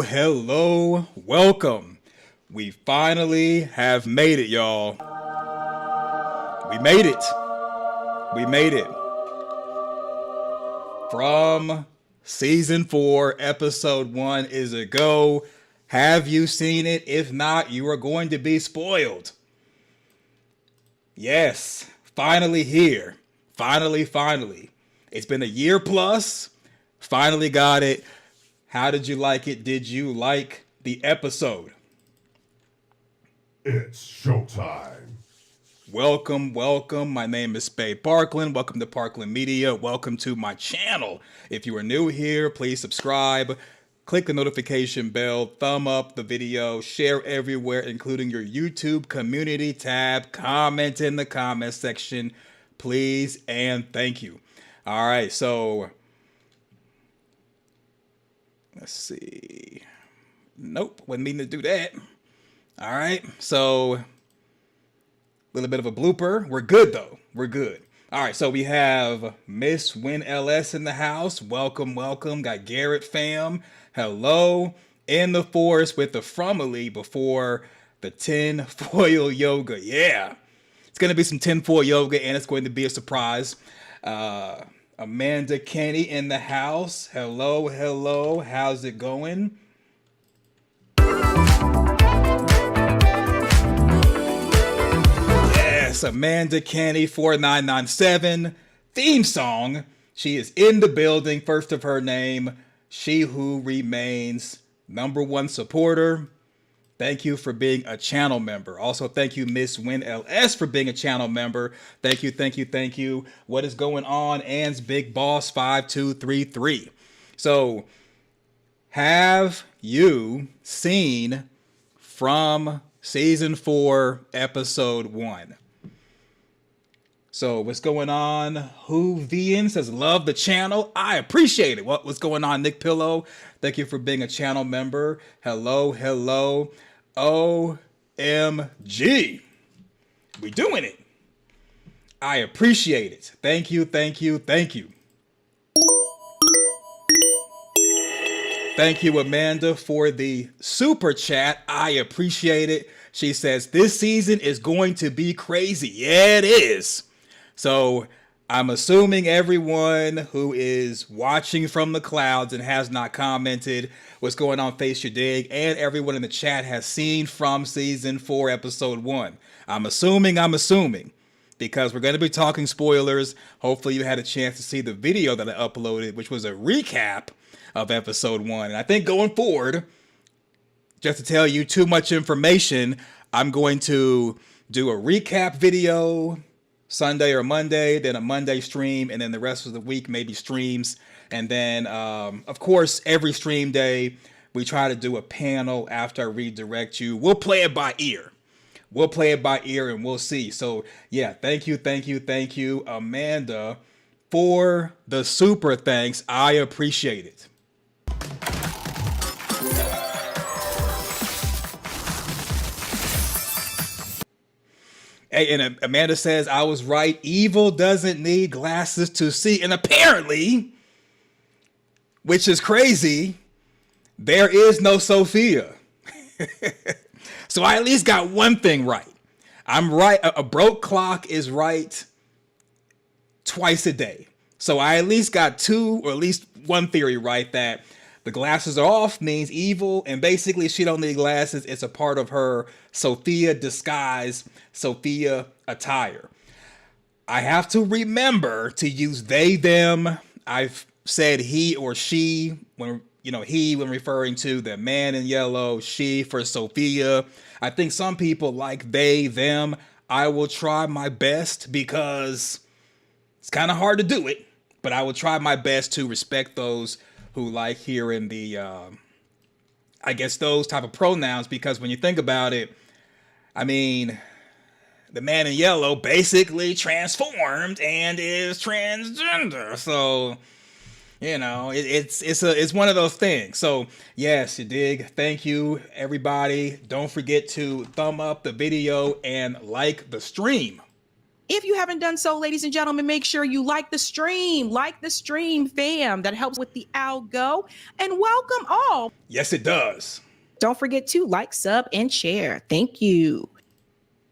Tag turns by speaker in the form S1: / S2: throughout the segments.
S1: Hello, welcome. We finally have made it, y'all. We made it. We made it. From season 4, episode 1 is a go. Have you seen it? If not, you are going to be spoiled. Yes, finally here. Finally. It's been a year plus. Finally got it. How did you like it? Did you like the episode?
S2: It's showtime.
S1: Welcome. My name is Spade Parkland. Welcome to Parkland Media. Welcome to my channel. If you are new here, please subscribe. Click the notification bell, thumb up the video, share everywhere, including your YouTube community tab. Comment in the comment section, please, and thank you. All right, so let's see. Nope, wasn't meaning to do that. All right, so a little bit of a blooper. We're good, though. We're good. All right, so we have Miss Win LS in the house. Welcome. Got Garrett fam. Hello. In the forest with the Frumily before the tinfoil yoga. Yeah, it's going to be some tinfoil yoga, and it's going to be a surprise. Amanda Kenny in the house. Hello. How's it going? Yes, Amanda Kenny 4997 theme song. She is in the building. First of her name, she who remains #1 supporter. Thank you for being a channel member. Also, thank you, Miss Win LS, for being a channel member. Thank you. What is going on? Ann's Big Boss 5233. So, have you seen from season 4, episode 1? So, what's going on? Who VN says, love the channel. I appreciate it. What's going on, Nick Pillow? Thank you for being a channel member. Hello. OMG. We doing it. I appreciate it. Thank you. Thank you, Amanda, for the super chat. I appreciate it. She says, this season is going to be crazy. Yeah, it is. So I'm assuming everyone who is watching from the clouds and has not commented what's going on Face Your Dig, and everyone in the chat has seen from season 4, episode 1. I'm assuming, because we're going to be talking spoilers. Hopefully you had a chance to see the video that I uploaded, which was a recap of episode 1. And I think going forward, just to tell you too much information, I'm going to do a recap video Sunday or Monday, then a Monday stream, and then the rest of the week maybe streams. And then, of course, every stream day, we try to do a panel after I redirect you. We'll play it by ear. And we'll see. So, yeah, thank you, Amanda, for the super thanks. I appreciate it. Hey, and Amanda says, I was right. Evil doesn't need glasses to see. And apparently, which is crazy, there is no Sophia. So I at least got one thing right. I'm right. A broke clock is right twice a day. So I at least got two, or at least one theory right, that the glasses are off means evil, and basically she don't need glasses. It's a part of her Sophia disguise, Sophia attire. I have to remember to use they, them. I've said he or she when when referring to the man in yellow, she for Sophia. I think some people like they, them. I will try my best because it's kind of hard to do it, but I will try my best to respect those who like hearing the, I guess those type of pronouns, because when you think about it, I mean, the man in yellow basically transformed and is transgender. So, it's one of those things. So yes, you dig. Thank you, everybody. Don't forget to thumb up the video and like the stream.
S2: If you haven't done so, ladies and gentlemen, make sure you like the stream, fam. That helps with the algo. And welcome all.
S1: Yes, it does.
S2: Don't forget to like, sub, and share. Thank you.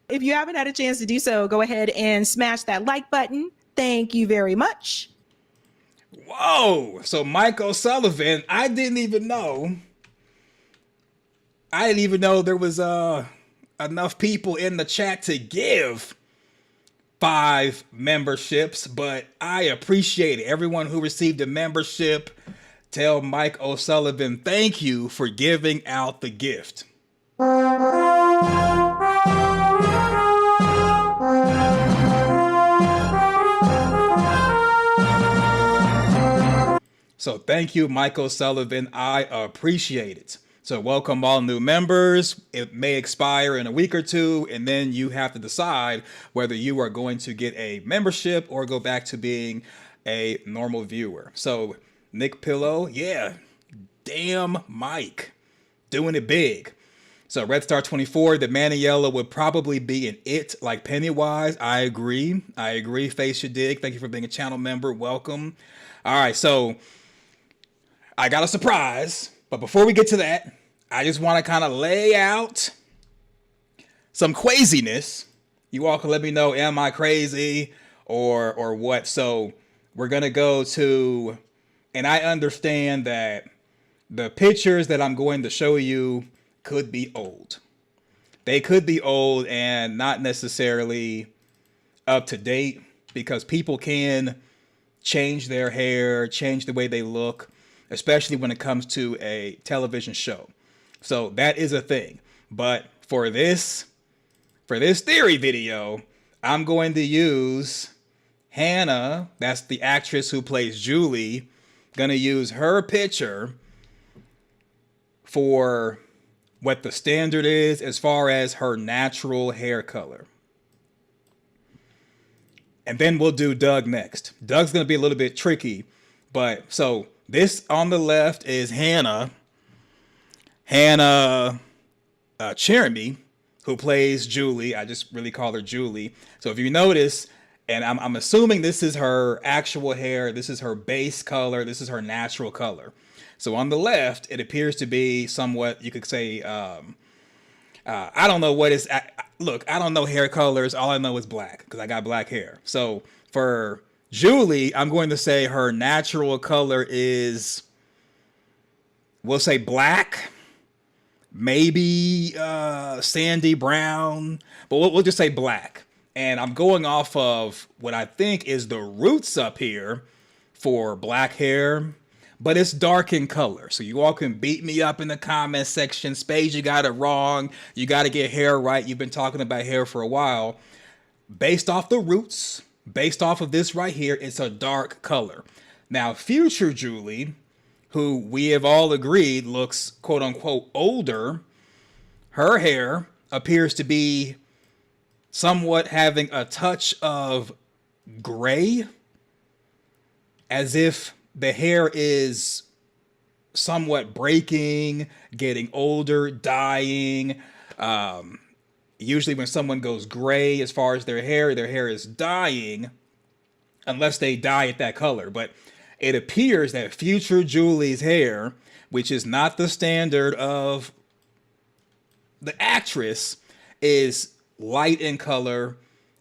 S2: If you haven't had a chance to do so, go ahead and smash that like button. Thank you very much.
S1: Whoa. So Mike O'Sullivan, I didn't even know there was enough people in the chat to give 5 memberships, but I appreciate it. Everyone who received a membership, tell Mike O'Sullivan thank you for giving out the gift. So thank you, Mike O'Sullivan. I appreciate it. So welcome all new members. It may expire in a week or two, and then you have to decide whether you are going to get a membership or go back to being a normal viewer. So Nick Pillow, yeah, damn Mike, doing it big. So Red Star 24, the man in yellow would probably be an it like Pennywise. I agree. Face your dig. Thank you for being a channel member. Welcome. All right, so I got a surprise. But before we get to that, I just want to kind of lay out some craziness. You all can let me know, am I crazy or what? So we're going to go to, and I understand that the pictures that I'm going to show you could be old. They could be old and not necessarily up to date, because people can change their hair, change the way they look, especially when it comes to a television show. So that is a thing. But for this theory video, I'm going to use Hannah, that's the actress who plays Julie, gonna use her picture for what the standard is as far as her natural hair color. And then we'll do Doug next. Doug's gonna be a little bit tricky, but so this on the left is Hannah Cherami, who plays Julie. I just really call her Julie. So if you notice, and I'm assuming this is her actual hair, this is her base color, this is her natural color. So on the left, it appears to be somewhat, you could say, I don't know what is, look, I don't know hair colors. All I know is black, because I got black hair. So for Julie, I'm going to say her natural color is, we'll say black, maybe sandy brown, but we'll just say black. And I'm going off of what I think is the roots up here for black hair, but it's dark in color. So you all can beat me up in the comment section. Spades, you got it wrong. You got to get hair right. You've been talking about hair for a while. Based off the roots, based off of this right here, it's a dark color. Now, future Julie, who we have all agreed looks quote unquote older, her hair appears to be somewhat having a touch of gray, as if the hair is somewhat breaking, getting older, dying. Usually when someone goes gray as far as their hair is dying, unless they dye it that color. But it appears that future Julie's hair, which is not the standard of the actress, is light in color,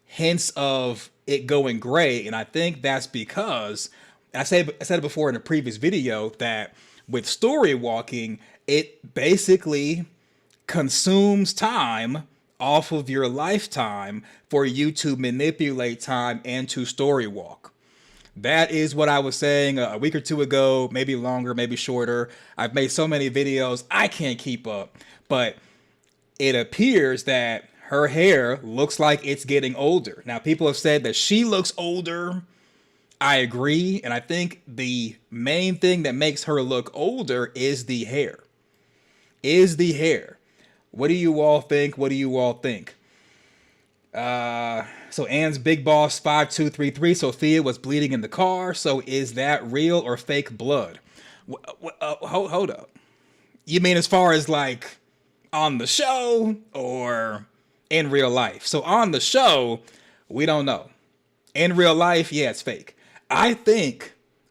S1: hence of it going gray. And I think that's because, I said it before in a previous video, that with Storywalking, it basically consumes time off of your lifetime for you to manipulate time and to story walk. That is what I was saying a week or two ago, maybe longer, maybe shorter. I've made so many videos, I can't keep up. But it appears that her hair looks like it's getting older. Now, people have said that she looks older. I agree. And I think the main thing that makes her look older is the hair. What do you all think? So Ann's Big Boss 5233, Sophia was bleeding in the car. So is that real or fake blood? Hold up. You mean as far as like on the show or in real life? So on the show, We don't know. In real life, yeah, it's fake. I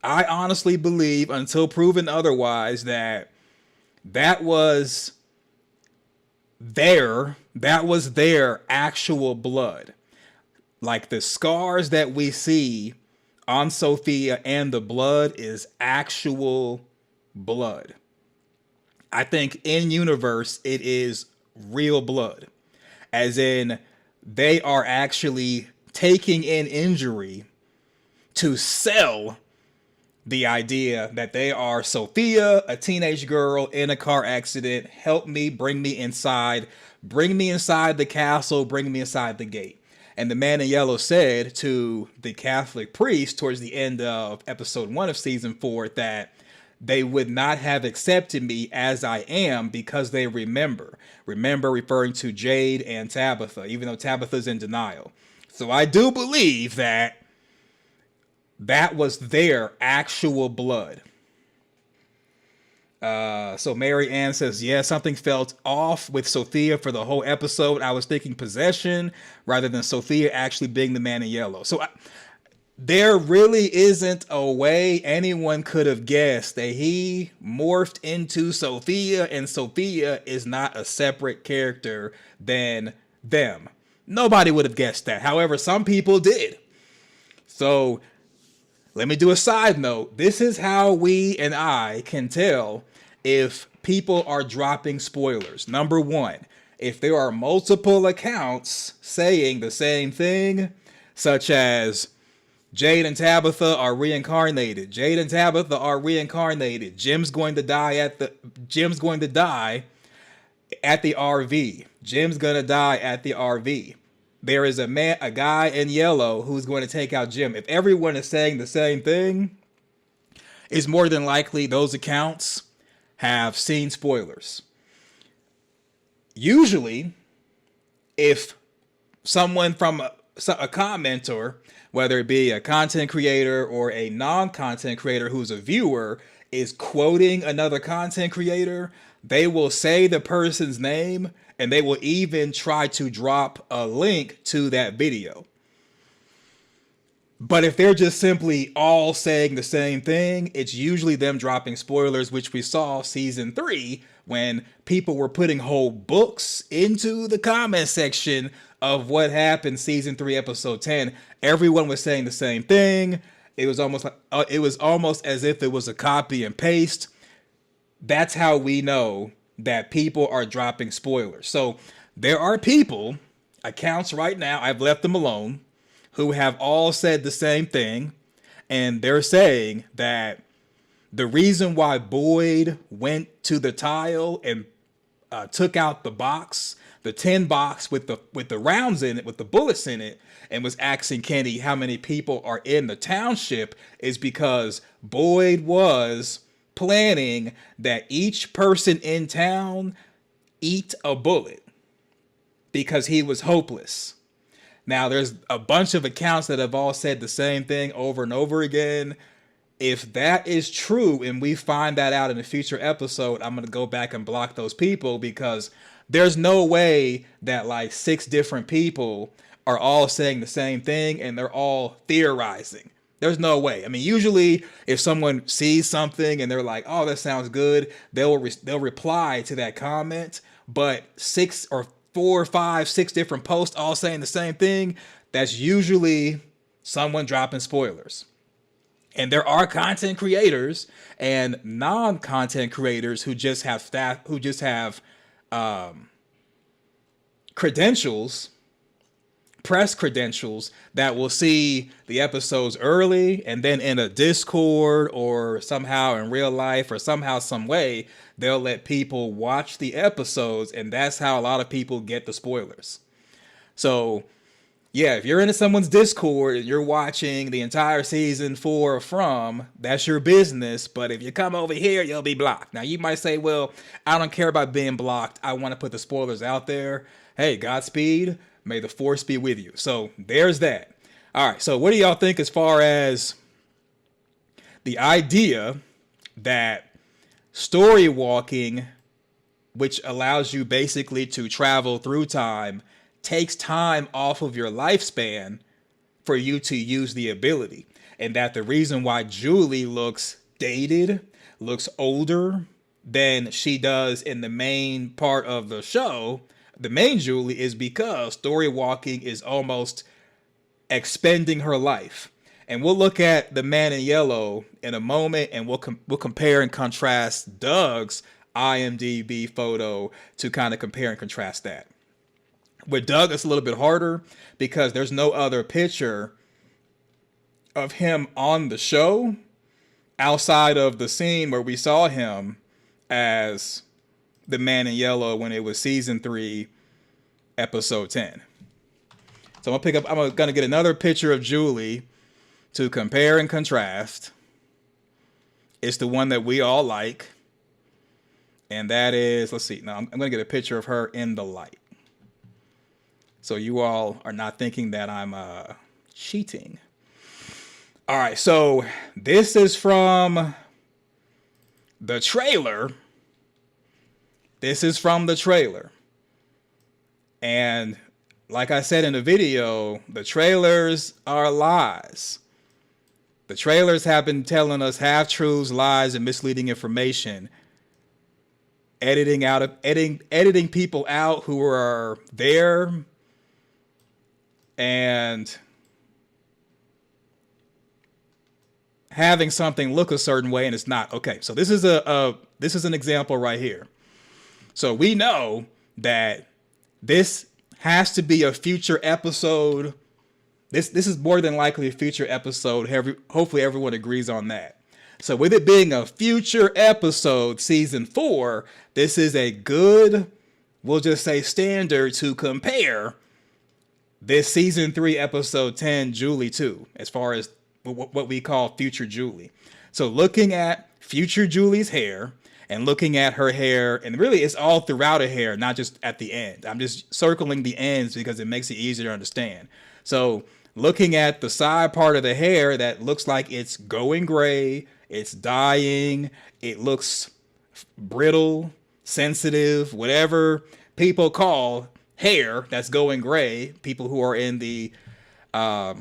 S1: honestly believe, until proven otherwise, that was their actual blood. Like the scars that we see on Sophia and the blood is actual blood. I think in universe it is real blood. As in, they are actually taking in injury to sell the idea that they are Sophia, a teenage girl in a car accident. Help me, bring me inside the castle, bring me inside the gate. And the man in yellow said to the Catholic priest towards the end of episode 1 of season 4 that they would not have accepted me as I am because they remember. Remember, referring to Jade and Tabitha, even though Tabitha's in denial. So I do believe that was their actual blood. So Mary Ann says, yeah, something felt off with Sophia for the whole episode. I was thinking possession rather than Sophia actually being the man in yellow. So there really isn't a way anyone could have guessed that he morphed into Sophia and Sophia is not a separate character than them. Nobody would have guessed that. However, some people did. So let me do a side note. This is how we and I can tell if people are dropping spoilers. Number one, if there are multiple accounts saying the same thing, such as Jade and Tabitha are reincarnated. Jade and Tabitha are reincarnated. Jim's going to die at the RV. Jim's going to die at the RV. There is a guy in yellow who's going to take out Jim. If everyone is saying the same thing, it's more than likely those accounts have seen spoilers. Usually, if someone from a commenter, whether it be a content creator or a non-content creator who's a viewer, is quoting another content creator, they will say the person's name and they will even try to drop a link to that video. But if they're just simply all saying the same thing, it's usually them dropping spoilers, which we saw season 3 when people were putting whole books into the comment section of what happened season 3 episode 10. Everyone was saying the same thing. It was almost as if it was a copy and paste. That's how we know that people are dropping spoilers. So there are people, accounts right now, I've left them alone, who have all said the same thing. And they're saying that the reason why Boyd went to the tile and took out the box, the tin box with the rounds in it, with the bullets in it, and was asking Kenny how many people are in the township, is because Boyd was planning that each person in town eat a bullet because he was hopeless. Now, there's a bunch of accounts that have all said the same thing over and over again. If that is true and we find that out in a future episode, I'm going to go back and block those people, because there's no way that like 6 different people are all saying the same thing and they're all theorizing. There's no way. I mean, usually if someone sees something and they're like, oh, that sounds good, they'll reply to that comment. But 6 or 4, 5, 6 different posts all saying the same thing, that's usually someone dropping spoilers. And there are content creators and non-content creators who just have credentials, press credentials, that will see the episodes early, and then in a Discord or somehow in real life or somehow, some way, they'll let people watch the episodes, and that's how a lot of people get the spoilers. So yeah, if you're into someone's Discord and you're watching the entire season 4 from, that's your business. But if you come over here, you'll be blocked. Now, you might say, well, I don't care about being blocked. I want to put the spoilers out there. Hey, Godspeed. May the force be with you. So there's that. All right. So what do y'all think as far as the idea that story walking, which allows you basically to travel through time, takes time off of your lifespan for you to use the ability. And that the reason why Julie looks dated, looks older than she does in the main part of the show, the main Julie, is because Storywalking is almost expending her life. And we'll look at the man in yellow in a moment, and we'll compare and contrast Doug's IMDb photo to kind of compare and contrast that. With Doug, it's a little bit harder because there's no other picture of him on the show outside of the scene where we saw him as the man in yellow when it was season 3, episode 10. So I'm gonna get another picture of Julie to compare and contrast. It's the one that we all like. And that is, let's see. Now I'm gonna get a picture of her in the light, so you all are not thinking that I'm cheating. All right, so this is from the trailer. This is from the trailer. And like I said in the video, the trailers are lies. The trailers have been telling us half-truths, lies, and misleading information. Editing people out who are there, and having something look a certain way and it's not. Okay, so this is an example right here. So we know that this has to be a future episode. This is more than likely a future episode. Hopefully everyone agrees on that. So with it being a future episode, season 4, this is a good, we'll just say, standard to compare this season 3, episode 10, Julie to, as far as what we call future Julie. So looking at future Julie's hair and looking at her hair, and really it's all throughout her hair, not just at the end. I'm just circling the ends because it makes it easier to understand. So looking at the side part of the hair that looks like it's going gray, it's dying, it looks brittle, sensitive, whatever people call hair that's going gray, people who are in the, I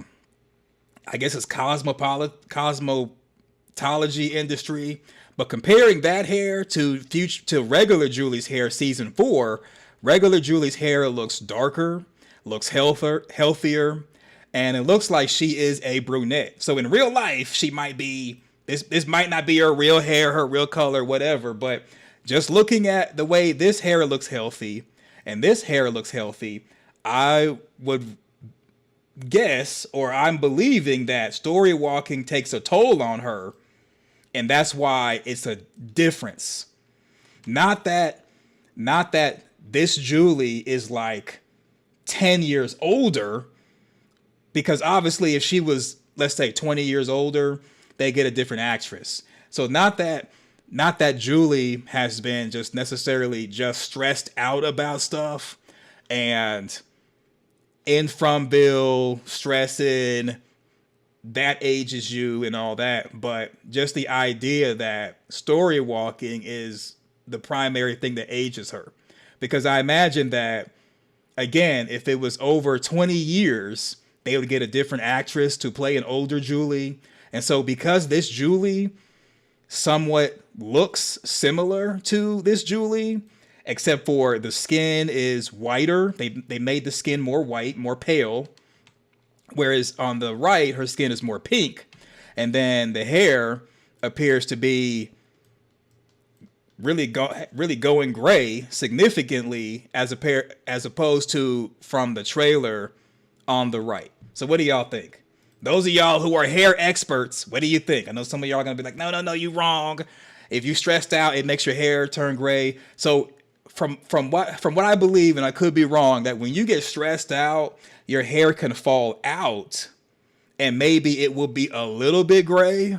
S1: guess it's cosmetology industry. But comparing that hair to regular Julie's hair, season 4, regular Julie's hair looks darker, looks healthier, and it looks like she is a brunette. So in real life, she might be, this might not be her real hair, her real color, whatever, but just looking at the way this hair looks healthy and this hair looks healthy, I would guess, or I'm believing, that Storywalking takes a toll on her, and that's why it's a difference. Not that this Julie is like 10 years older, because obviously if she was, let's say, 20 years older, they get a different actress. So not that Julie has been just necessarily just stressed out about stuff and in Fromville stressing that ages you and all that, but just the idea that Storywalking is the primary thing that ages her. Because I imagine that, again, if it was over 20 years, they would get a different actress to play an older Julie. And so because this Julie somewhat looks similar to this Julie, except for the skin is whiter. They made the skin more white, more pale. Whereas on the right, her skin is more pink. And then the hair appears to be really going gray significantly as opposed to from the trailer on the right. So what do y'all think? Those of y'all who are hair experts, what do you think? I know some of y'all are going to be like, no, you wrong. If you stressed out, it makes your hair turn gray. So from what I believe, and I could be wrong, that when you get stressed out, your hair can fall out and maybe it will be a little bit gray,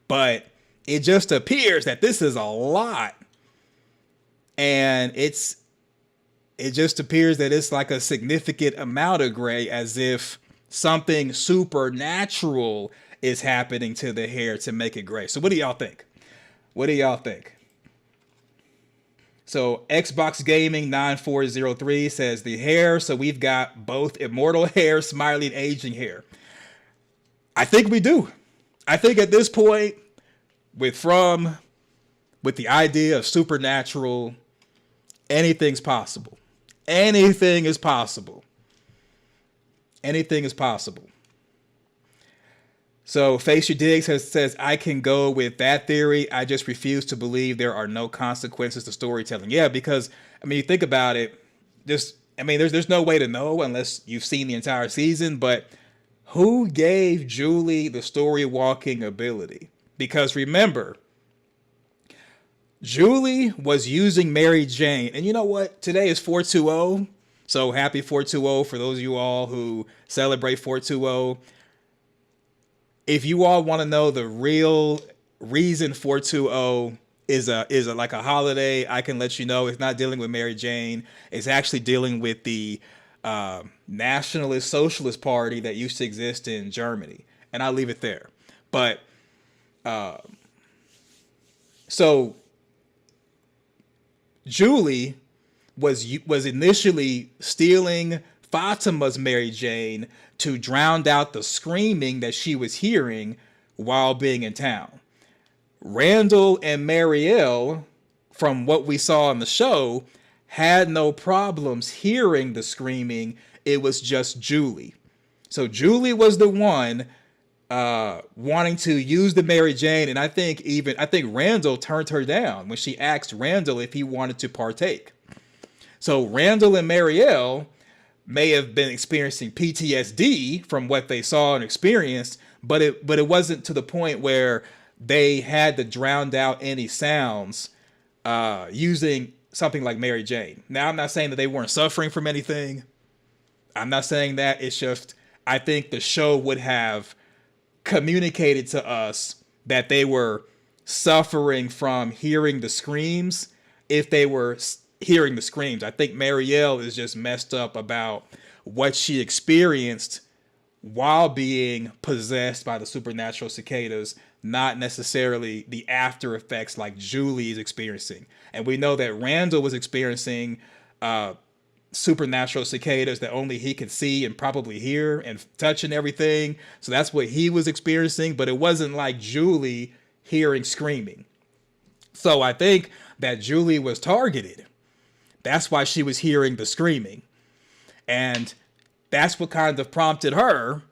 S1: but it just appears that this is a lot. And it just appears that it's like a significant amount of gray, as if something supernatural is happening to the hair to make it gray. So what do y'all think? What do y'all think? So Xbox Gaming 9403 says the hair. So we've got both immortal hair, smiley, and aging hair. I think we do. I think at this point, with the idea of supernatural, anything's possible. Anything is possible. Anything is possible. So Face Your Digs says, I can go with that theory. I just refuse to believe there are no consequences to storytelling. Yeah, because, I mean, you think about it, there's no way to know unless you've seen the entire season, but who gave Julie the story walking ability? Because remember, Julie was using Mary Jane. And you know what? Today is 420. So happy 420 for those of you all who celebrate 420. If you all want to know the real reason 420 is like a holiday, I can let you know it's not dealing with Mary Jane. It's actually dealing with the Nationalist Socialist Party that used to exist in Germany. And I'll leave it there. But so Julie was initially stealing Fatima's Mary Jane to drown out the screaming that she was hearing while being in town. Randall and Marielle, from what we saw in the show, had no problems hearing the screaming. It was just Julie. So Julie was the one wanting to use the Mary Jane, and I think Randall turned her down when she asked Randall if he wanted to partake. So Randall and Marielle may have been experiencing PTSD from what they saw and experienced, but it wasn't to the point where they had to drown out any sounds using something like Mary Jane. Now, I'm not saying that they weren't suffering from anything. I'm not saying that. It's just, I think the show would have communicated to us that they were suffering from hearing the screams if they were hearing the screams. I think Marielle is just messed up about what she experienced while being possessed by the supernatural cicadas, not necessarily the after effects like Julie is experiencing. And we know that Randall was experiencing supernatural cicadas that only he could see and probably hear and touch and everything. So that's what he was experiencing, but it wasn't like Julie hearing screaming. So I think that Julie was targeted. That's why she was hearing the screaming. And that's what kind of prompted her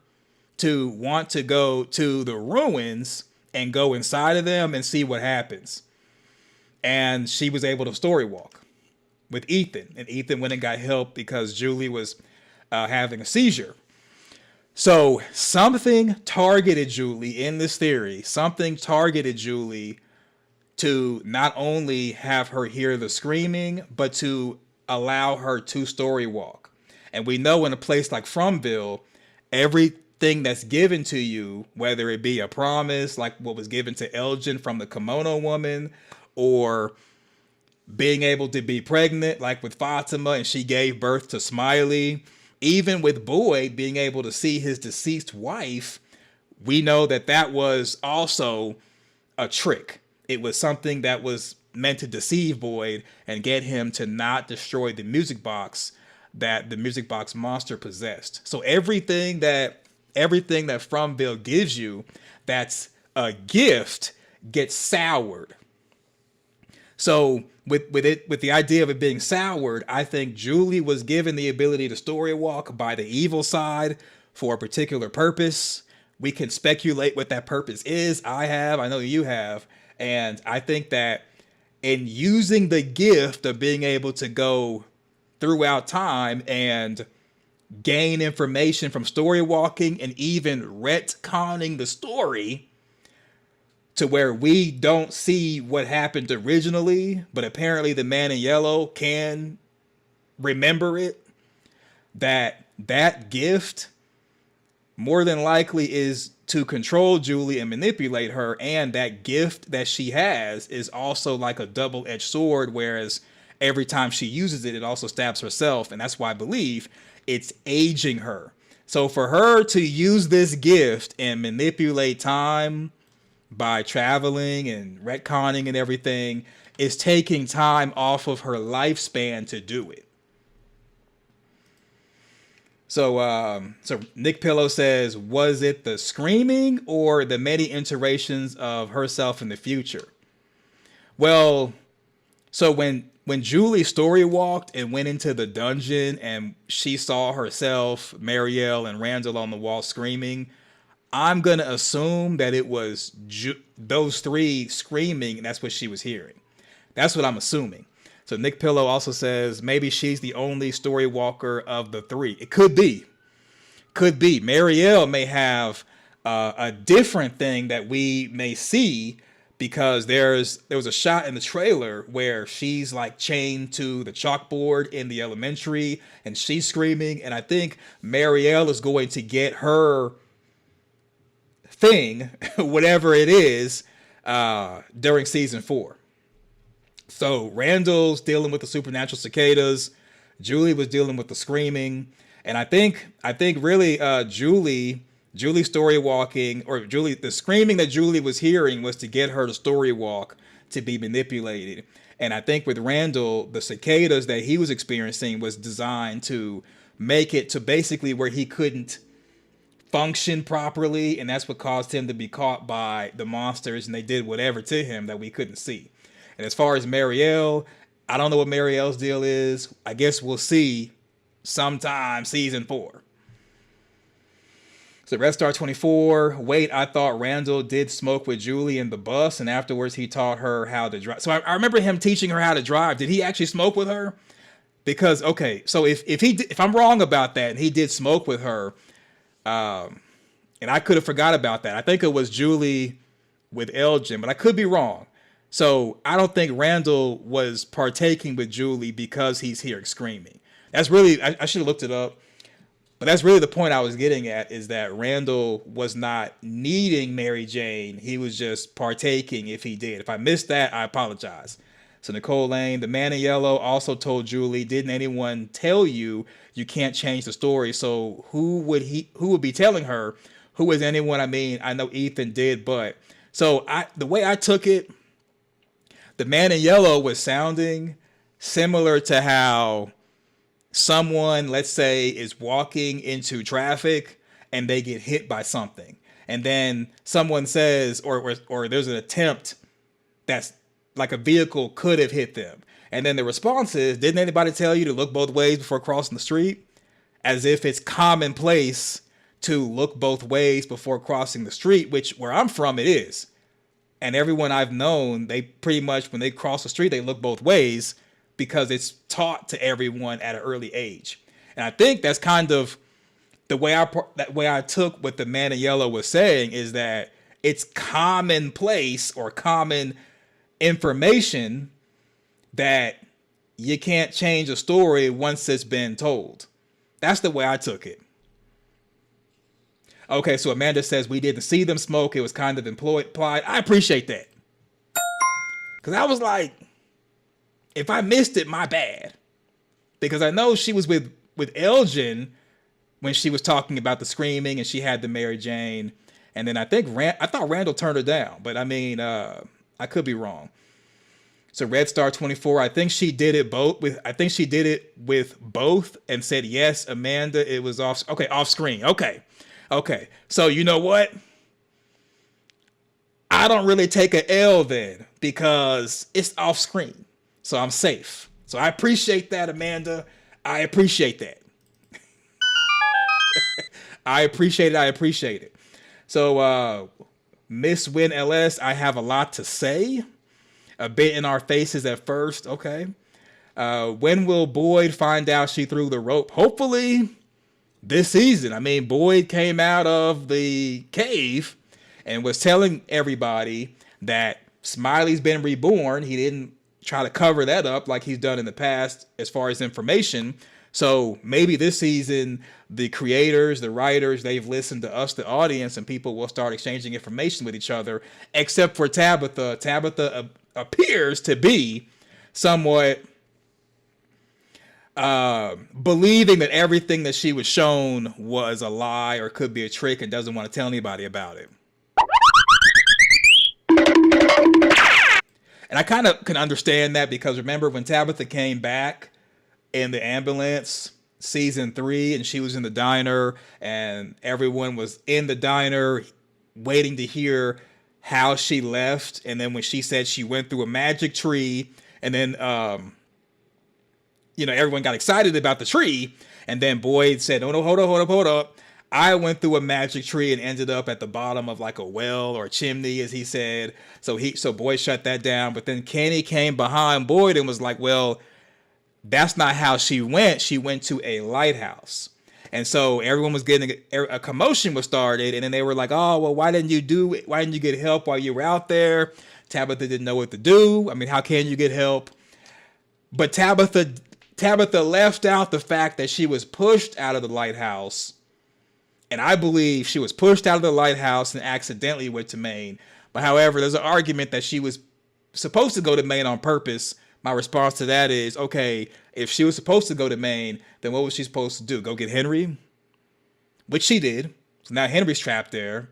S1: to want to go to the ruins and go inside of them and see what happens. And she was able to story walk with Ethan. And Ethan went and got help because Julie was having a seizure. So something targeted Julie in this theory. Something targeted Julie to not only have her hear the screaming, but to allow her to story walk. And we know in a place like Fromville, everything that's given to you, whether it be a promise, like what was given to Elgin from the kimono woman, or being able to be pregnant, like with Fatima, and she gave birth to Smiley, even with Boyd being able to see his deceased wife, we know that that was also a trick. It was something that was meant to deceive Boyd and get him to not destroy the music box that the music box monster possessed. So everything that Fromville gives you that's a gift gets soured. So with the idea of it being soured, I think Julie was given the ability to story walk by the evil side for a particular purpose. We can speculate what that purpose is. I know you have. And I think that in using the gift of being able to go throughout time and gain information from story walking and even retconning the story to where we don't see what happened originally, but apparently the man in yellow can remember it, that gift more than likely is to control Julie and manipulate her, and that gift that she has is also like a double-edged sword, whereas every time she uses it, it also stabs herself, and that's why I believe it's aging her. So for her to use this gift and manipulate time by traveling and retconning and everything is taking time off of her lifespan to do it. So Nick Pillow says, was it the screaming or the many iterations of herself in the future? Well, so when Julie story walked and went into the dungeon and she saw herself, Marielle, and Randall on the wall screaming, I'm gonna assume that it was those three screaming, and that's what she was hearing. That's what I'm assuming. So Nick Pillow also says maybe she's the only story walker of the three. It could be. Could be. Marielle may have a different thing that we may see because there was a shot in the trailer where she's like chained to the chalkboard in the elementary and she's screaming. And I think Marielle is going to get her thing, whatever it is, during season 4. So Randall's dealing with the supernatural cicadas. Julie was dealing with the screaming. And I think really Julie story walking, or Julie, the screaming that Julie was hearing was to get her to story walk to be manipulated. And I think with Randall, the cicadas that he was experiencing was designed to make it to basically where he couldn't function properly. And that's what caused him to be caught by the monsters. And they did whatever to him that we couldn't see. And as far as Marielle, I don't know what Marielle's deal is. I guess we'll see sometime season 4. So Red Star 24, wait, I thought Randall did smoke with Julie in the bus and afterwards he taught her how to drive. So I remember him teaching her how to drive. Did he actually smoke with her? Because, okay, so if I'm wrong about that and he did smoke with her, and I could have forgot about that. I think it was Julie with Elgin, but I could be wrong. So I don't think Randall was partaking with Julie because he's here screaming. That's really, I should have looked it up. But that's really the point I was getting at, is that Randall was not needing Mary Jane. He was just partaking if he did. If I missed that, I apologize. So Nicole Lane, the man in yellow, also told Julie, didn't anyone tell you you can't change the story? So who would be telling her? Who is anyone? I mean, I know Ethan did, but so the way I took it, the man in yellow was sounding similar to how someone, let's say, is walking into traffic and they get hit by something. And then someone says, or there's an attempt that's like a vehicle could have hit them. And then the response is, didn't anybody tell you to look both ways before crossing the street? As if it's commonplace to look both ways before crossing the street, which where I'm from, it is. And everyone I've known, they pretty much, when they cross the street, they look both ways because it's taught to everyone at an early age. And I think that's kind of the way I took what the man in yellow was saying, is that it's commonplace or common information that you can't change a story once it's been told. That's the way I took it. Okay, so Amanda says we didn't see them smoke. It was kind of implied. I appreciate that. Because I was like, if I missed it, my bad. Because I know she was with Elgin when she was talking about the screaming and she had the Mary Jane. And then I thought Randall turned her down. But I mean, I could be wrong. So Red Star 24, I think she did it with both and said, yes, Amanda, it was off screen. Okay. So you know what? I don't really take an L then because it's off screen. So I'm safe. So I appreciate that, Amanda. I appreciate that. I appreciate it. So Miss Win LS, I have a lot to say. A bit in our faces at first. Okay. When will Boyd find out she threw the rope? Hopefully this season. I mean, Boyd came out of the cave and was telling everybody that Smiley's been reborn. He didn't try to cover that up like he's done in the past as far as information. So maybe this season, the creators, the writers, they've listened to us, the audience, and people will start exchanging information with each other, except for Tabitha. Tabitha appears to be somewhat believing that everything that she was shown was a lie or could be a trick and doesn't want to tell anybody about it. And I kind of can understand that because remember when Tabitha came back in the ambulance season 3, and she was in the diner, and everyone was in the diner waiting to hear how she left. And then when she said she went through a magic tree, and then everyone got excited about the tree, and then Boyd said, "Oh no, hold up. I went through a magic tree and ended up at the bottom of like a well or a chimney," as he said. So Boyd shut that down. But then Kenny came behind Boyd and was like, "Well, that's not how she went. She went to a lighthouse." And so everyone was getting a commotion was started, and then they were like, "Oh, well, why didn't you get help while you were out there?" Tabitha didn't know what to do. I mean, how can you get help? But Tabitha left out the fact that she was pushed out of the lighthouse. And I believe she was pushed out of the lighthouse and accidentally went to Maine. But however, there's an argument that she was supposed to go to Maine on purpose. My response to that is, okay, if she was supposed to go to Maine, then what was she supposed to do? Go get Henry? Which she did. So now Henry's trapped there.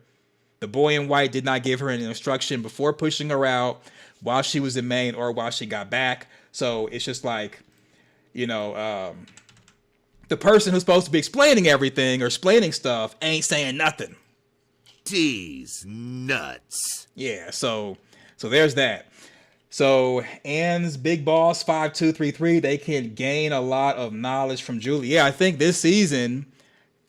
S1: The boy in white did not give her any instruction before pushing her out while she was in Maine or while she got back. So it's just like, the person who's supposed to be explaining everything or explaining stuff ain't saying nothing.
S3: These nuts.
S1: Yeah, so there's that. So Anne's big boss 5233, they can gain a lot of knowledge from Julie. Yeah, I think this season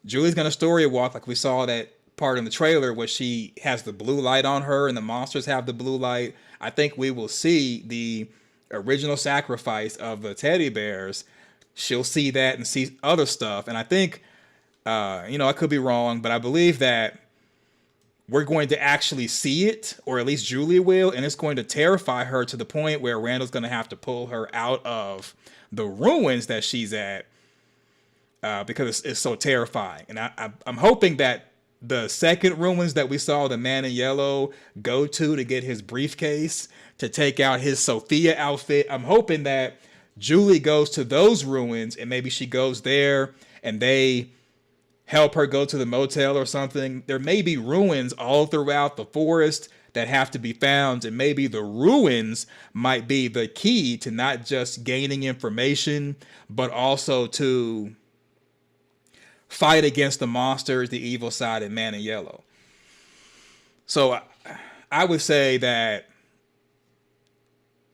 S1: Julie's gonna story walk, like we saw that part in the trailer where she has the blue light on her and the monsters have the blue light. I think we will see the original sacrifice of the teddy bears. She'll see that and see other stuff. And I think, I could be wrong, but I believe that we're going to actually see it, or at least Julie will, and it's going to terrify her to the point where Randall's going to have to pull her out of the ruins that she's at because it's so terrifying. And I'm hoping that the second ruins that we saw the man in yellow go to get his briefcase to take out his Sophia outfit, I'm hoping that Julie goes to those ruins and maybe she goes there and they help her go to the motel or something. There may be ruins all throughout the forest that have to be found, and maybe the ruins might be the key to not just gaining information, but also to fight against the monsters, the evil side, and Man in Yellow. So I would say that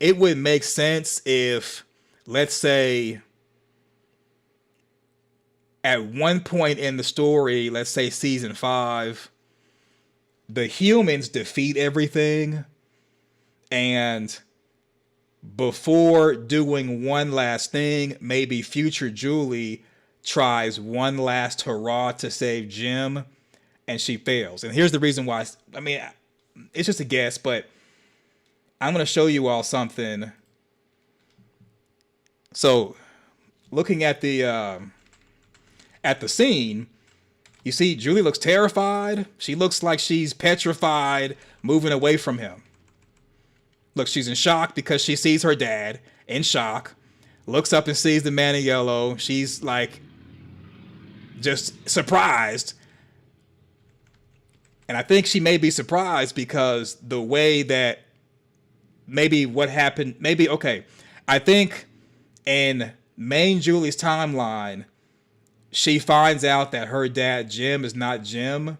S1: it would make sense if, let's say, at one point in the story, let's say season 5, the humans defeat everything, and before doing one last thing, maybe future Julie tries one last hurrah to save Jim, and she fails. And here's the reason why. I mean, it's just a guess, but I'm going to show you all something. So, looking at the scene, you see Julie looks terrified. She looks like she's petrified, moving away from him. Look, she's in shock because she sees her dad in shock. Looks up and sees the man in yellow. She's like just surprised. And I think she may be surprised because the way that maybe what happened, I think in main Julie's timeline, she finds out that her dad, Jim, is not Jim,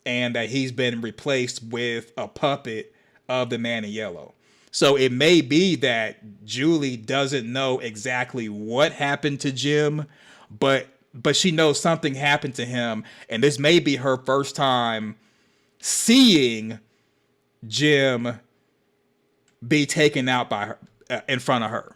S1: and that he's been replaced with a puppet of the man in yellow. So it may be that Julie doesn't know exactly what happened to Jim, but she knows something happened to him, and this may be her first time seeing Jim be taken out by her in front of her.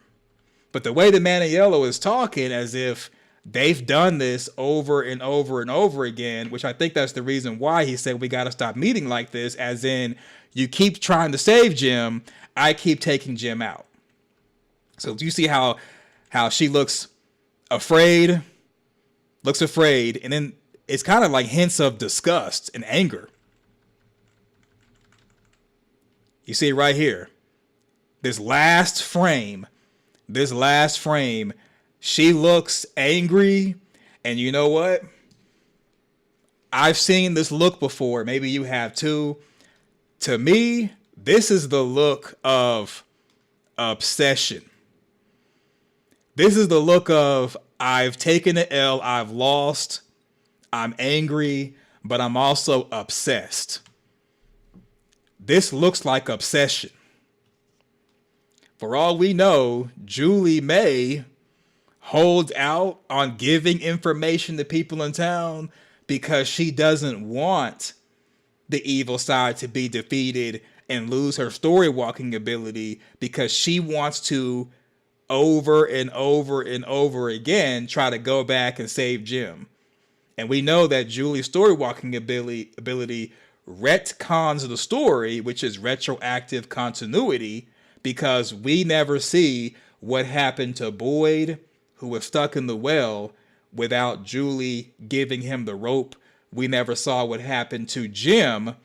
S1: But the way the man in yellow is talking, as if they've done this over and over and over again, which I think that's the reason why he said we got to stop meeting like this, as in you keep trying to save Jim, I keep taking Jim out. So do you see how she looks afraid, and then it's kind of like hints of disgust and anger. You see it right here. This last frame, she looks angry, and you know what? I've seen this look before. Maybe you have too. To me, this is the look of obsession. This is the look of, I've taken the L, I've lost, I'm angry, but I'm also obsessed. This looks like obsession. For all we know, Julie may hold out on giving information to people in town because she doesn't want the evil side to be defeated and lose her story walking ability, because she wants to over and over and over again try to go back and save Jim. And we know that Julie's story walking ability retcons the story, which is retroactive continuity, because we never see what happened to Boyd, who was stuck in the well, without Julie giving him the rope. We never saw what happened to Jim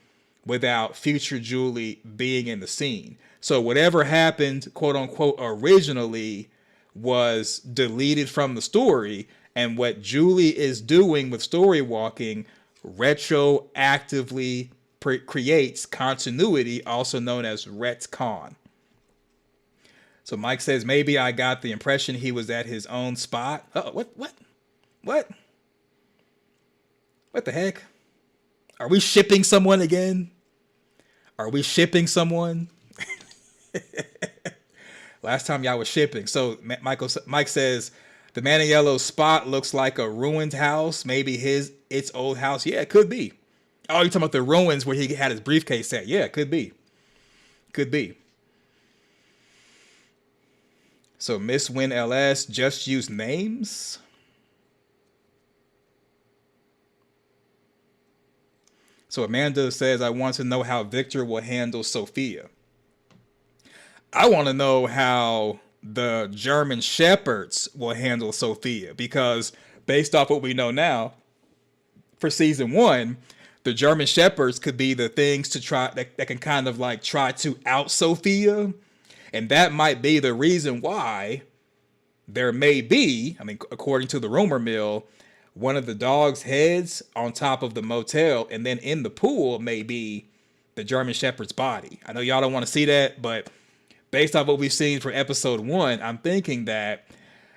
S1: without future Julie being in the scene. So whatever happened, quote unquote, originally was deleted from the story. And what Julie is doing with story walking retroactively creates continuity, also known as retcon. So Mike says, maybe I got the impression he was at his own spot. What the heck? Are we shipping someone again? Are we shipping someone? Last time y'all was shipping. So Mike says, the man in yellow's spot looks like a ruined house. Maybe its old house. Yeah, it could be. Oh, you're talking about the ruins where he had his briefcase at. Yeah, it could be. Could be. So Miss Win LS just use names. So Amanda says, I want to know how Victor will handle Sophia. I want to know how the German Shepherds will handle Sophia, because based off what we know now, for season 1, the German Shepherds could be the things to try that can kind of like try to out Sophia. And that might be the reason why there may be, I mean, according to the rumor mill, one of the dog's heads on top of the motel, and then in the pool may be the German Shepherd's body. I know y'all don't want to see that, but based off what we've seen for episode 1, I'm thinking that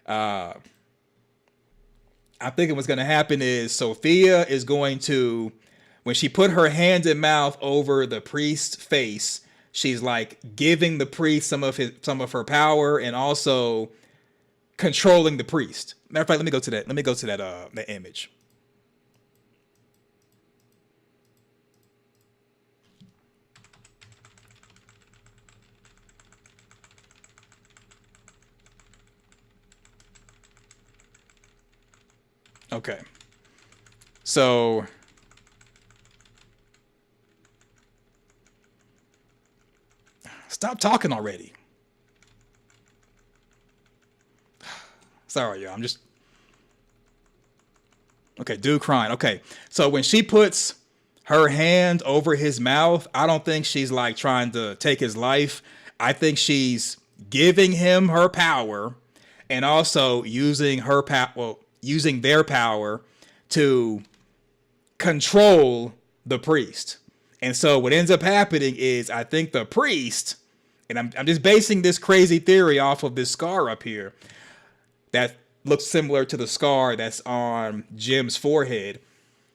S1: what's going to happen is Sophia is going to, when she put her hand and mouth over the priest's face, she's like giving the priest some of her power and also controlling the priest. Matter of fact, let me go to that image. Okay. So stop talking already. Sorry, y'all. I'm just... Okay, dude crying. Okay. So when she puts her hand over his mouth, I don't think she's like trying to take his life. I think she's giving him her power and also using using their power to control the priest. And so what ends up happening is, I think the priest, and I'm just basing this crazy theory off of this scar up here that looks similar to the scar that's on Jim's forehead.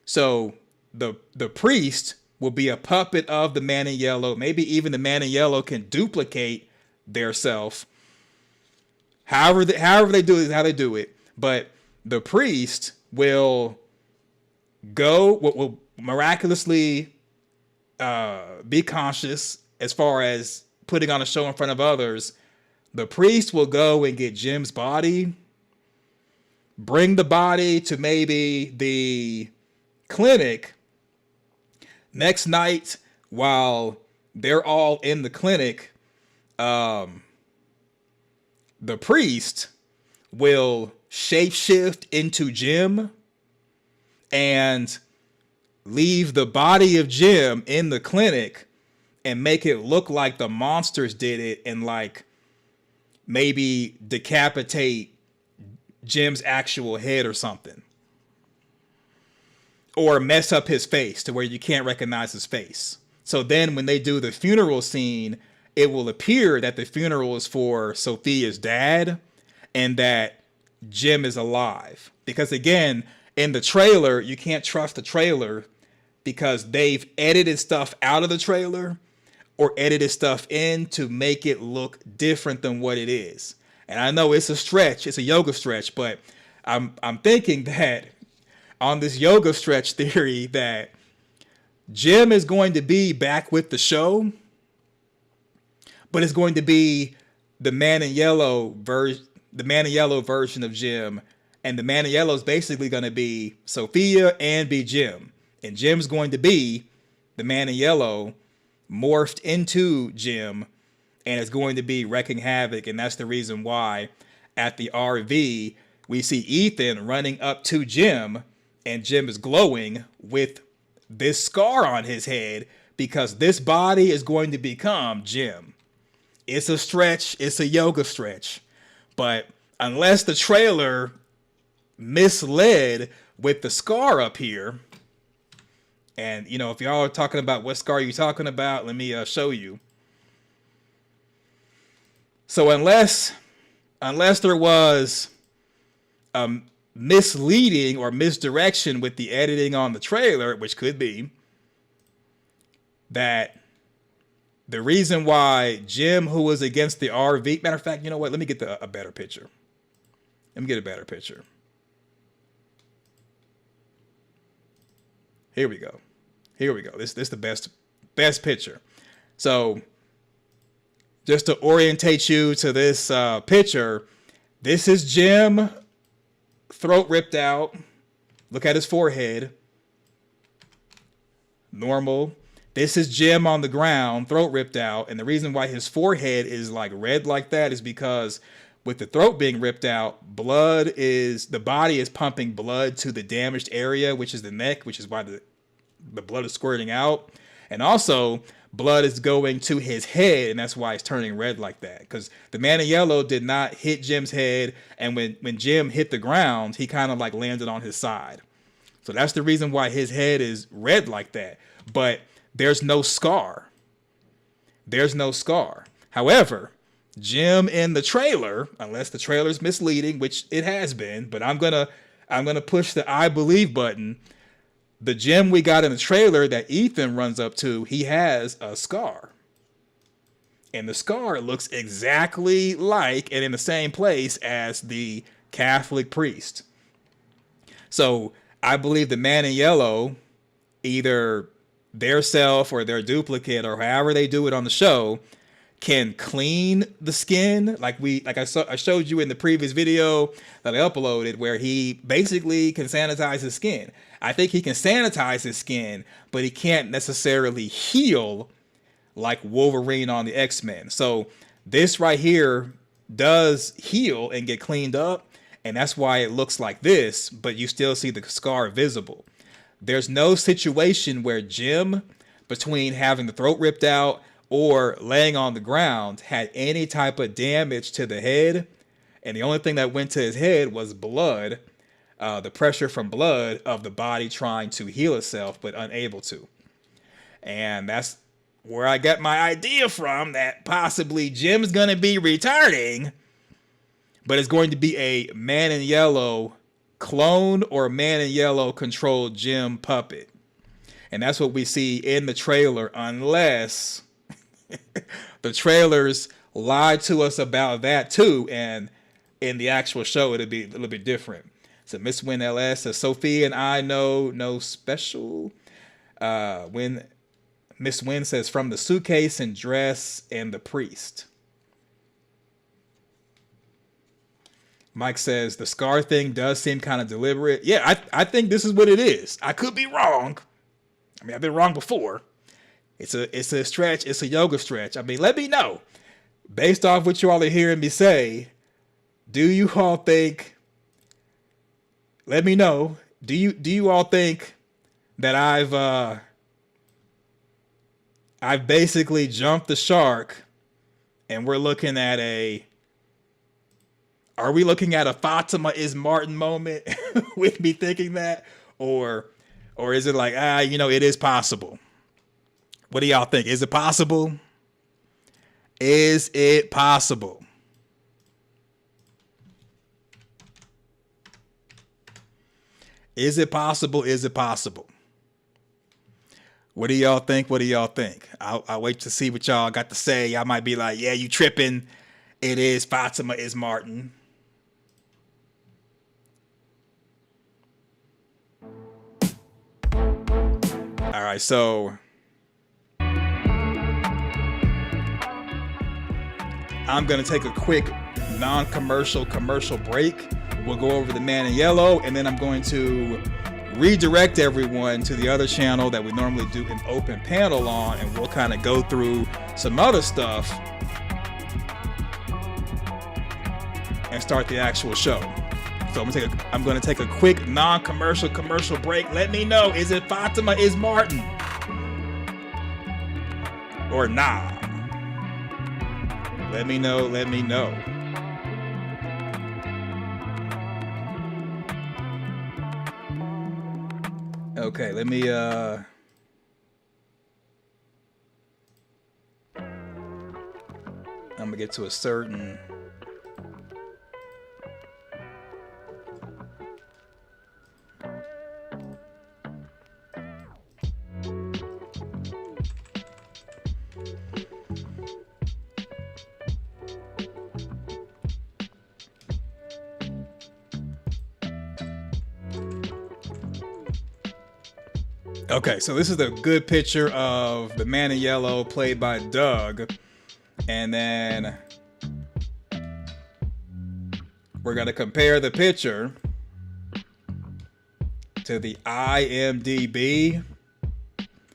S1: So the priest will be a puppet of the man in yellow. Maybe even the man in yellow can duplicate their self. However they do it is how they do it. But the priest will miraculously be conscious as far as putting on a show in front of others. The priest will go and get Jim's body, bring the body to maybe the clinic. Next night, while they're all in the clinic, the priest will shapeshift into Jim and leave the body of Jim in the clinic and make it look like the monsters did it, and like maybe decapitate Jim's actual head or something, or mess up his face to where you can't recognize his face. So then when they do the funeral scene, it will appear that the funeral is for Sophia's dad, and that Jim is alive. Because again, in the trailer, you can't trust the trailer because they've edited stuff out of the trailer or edited stuff in to make it look different than what it is. And I know it's a stretch, it's a yoga stretch, but I'm thinking that on this yoga stretch theory that Jim is going to be back with the show, but it's going to be the Man in Yellow version of Jim, and the Man in Yellow is basically going to be Sophia and be Jim, and Jim's going to be the Man in Yellow morphed into Jim, and is going to be wrecking havoc. And that's the reason why at the RV we see Ethan running up to Jim, and Jim is glowing with this scar on his head because this body is going to become Jim. It's a stretch. It's a yoga stretch. But unless the trailer misled with the scar up here, and you know, if y'all are talking about what scar you talking about, let me show you. So unless there was misleading or misdirection with the editing on the trailer, which could be that the reason why Jim, who was against the RV, matter of fact, you know what? Let me get a better picture. Let me get a better picture. Here we go. Here we go. This is the best picture. So just to orientate you to this picture, this is Jim, throat ripped out. Look at his forehead. Normal. This is Jim on the ground, throat ripped out. And the reason why his forehead is like red like that is because with the throat being ripped out, the body is pumping blood to the damaged area, which is the neck, which is why the blood is squirting out. And also blood is going to his head, and that's why it's turning red like that. Because the Man in Yellow did not hit Jim's head, and when Jim hit the ground, he kind of like landed on his side. So that's the reason why his head is red like that. But there's no scar. There's no scar. However, Jim in the trailer, unless the trailer's misleading, which it has been, but I'm gonna push the I believe button. The Jim we got in the trailer that Ethan runs up to, he has a scar. And the scar looks exactly like and in the same place as the Catholic priest. So I believe the Man in Yellow, either their self or their duplicate or however they do it on the show, can clean the skin like I showed you in the previous video that I uploaded, where he basically can sanitize his skin. I think he can sanitize his skin, but he can't necessarily heal like Wolverine on the X-Men. So this right here does heal and get cleaned up, and that's why it looks like this, but you still see the scar visible. There's no situation where Jim, between having the throat ripped out or laying on the ground, had any type of damage to the head. And the only thing that went to his head was blood, the pressure from blood of the body trying to heal itself, but unable to. And that's where I got my idea from, that possibly Jim's going to be returning, but it's going to be a Man in Yellow clone or Man in Yellow controlled Jim puppet. And that's what we see in the trailer, unless the trailers lied to us about that too, and in the actual show it'll be a little bit different. So Miss Win LS says, Sophie and I know no special. When Miss Win says, from the suitcase and dress and the priest. Mike says, the scar thing does seem kind of deliberate. Yeah, I think this is what it is. I could be wrong. I mean, I've been wrong before. It's a stretch. It's a yoga stretch. I mean, let me know. Based off what you all are hearing me say, do you all think, let me know, do you all think that I've basically jumped the shark and we're looking at are we looking at a Fatima is Martin moment with me thinking that? Or is it like, it is possible? What do y'all think? Is it possible? Is it possible? Is it possible? Is it possible? What do y'all think? What do y'all think? I'll wait to see what y'all got to say. Y'all might be like, yeah, you tripping. It is Fatima is Martin. All right, so I'm going to take a quick non-commercial commercial break. We'll go over the Man in Yellow, and then I'm going to redirect everyone to the other channel that we normally do an open panel on, and we'll kind of go through some other stuff and start the actual show. So I'm going to take a quick non-commercial commercial break. Let me know, is it Fatima is Martin or nah? Let me know. Let me know. Okay, let me I'm gonna get to a certain Okay, so this is a good picture of the Man in Yellow played by Doug. And then we're going to compare the picture to the IMDb.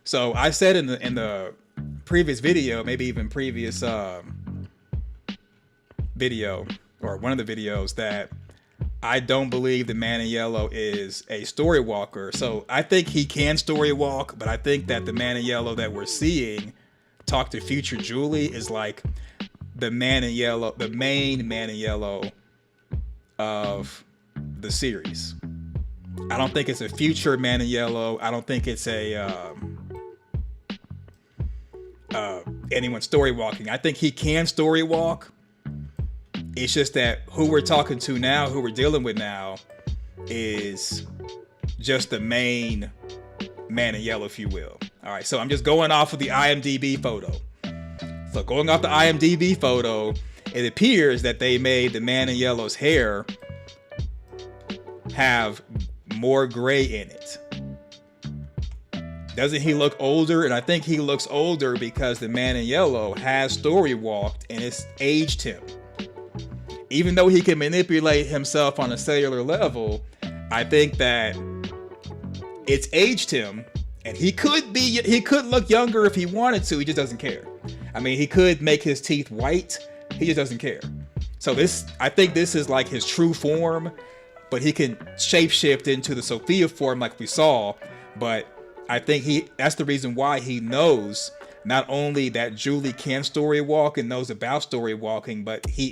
S1: So I said in the previous video, maybe even previous video or one of the videos, that I don't believe the Man in Yellow is a story walker. So I think he can story walk, but I think that the Man in Yellow that we're seeing talk to future Julie is like the Man in Yellow, the main Man in Yellow of the series. I don't think it's a future Man in Yellow. I don't think it's a anyone story walking. I think he can story walk. It's just that who we're talking to now, who we're dealing with now, is just the main Man in Yellow, if you will. All right, so I'm just going off of the IMDb photo. So going off the IMDb photo, it appears that they made the Man in Yellow's hair have more gray in it. Doesn't he look older? And I think he looks older because the Man in Yellow has story walked and it's aged him. Even though he can manipulate himself on a cellular level, I think that it's aged him, and he could look younger if he wanted to. He just doesn't care. I mean, he could make his teeth white. He just doesn't care. So I think this is like his true form, but he can shapeshift into the Sophia form like we saw. But I think that's the reason why he knows not only that Julie can story walk and knows about story walking, but he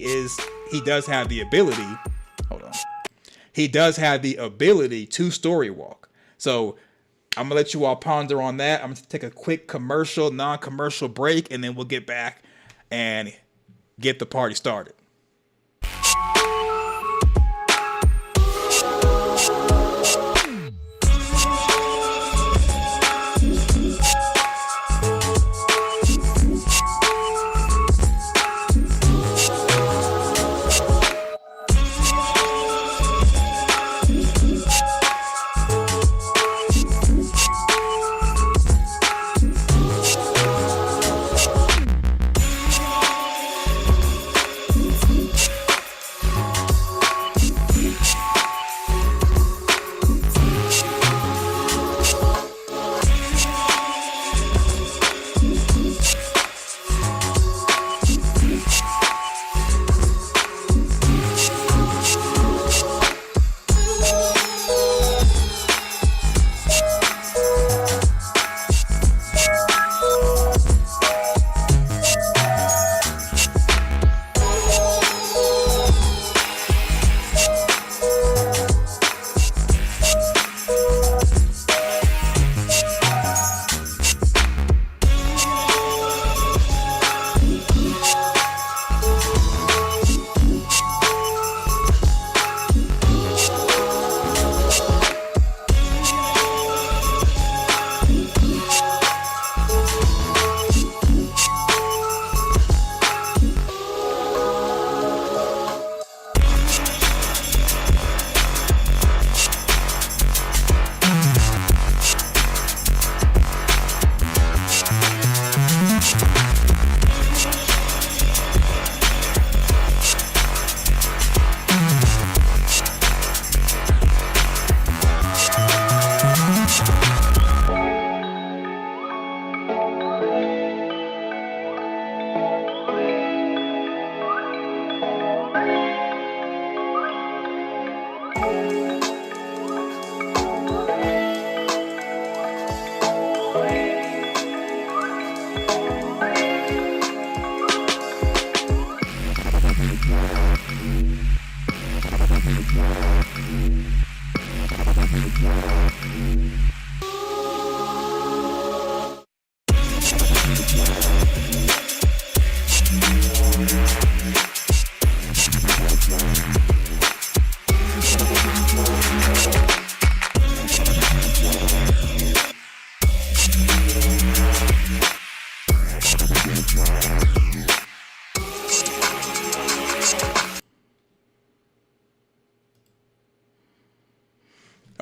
S1: does have the ability. Hold on. He does have the ability to story walk. So I'm gonna let you all ponder on that. I'm gonna take a quick non-commercial break, and then we'll get back and get the party started.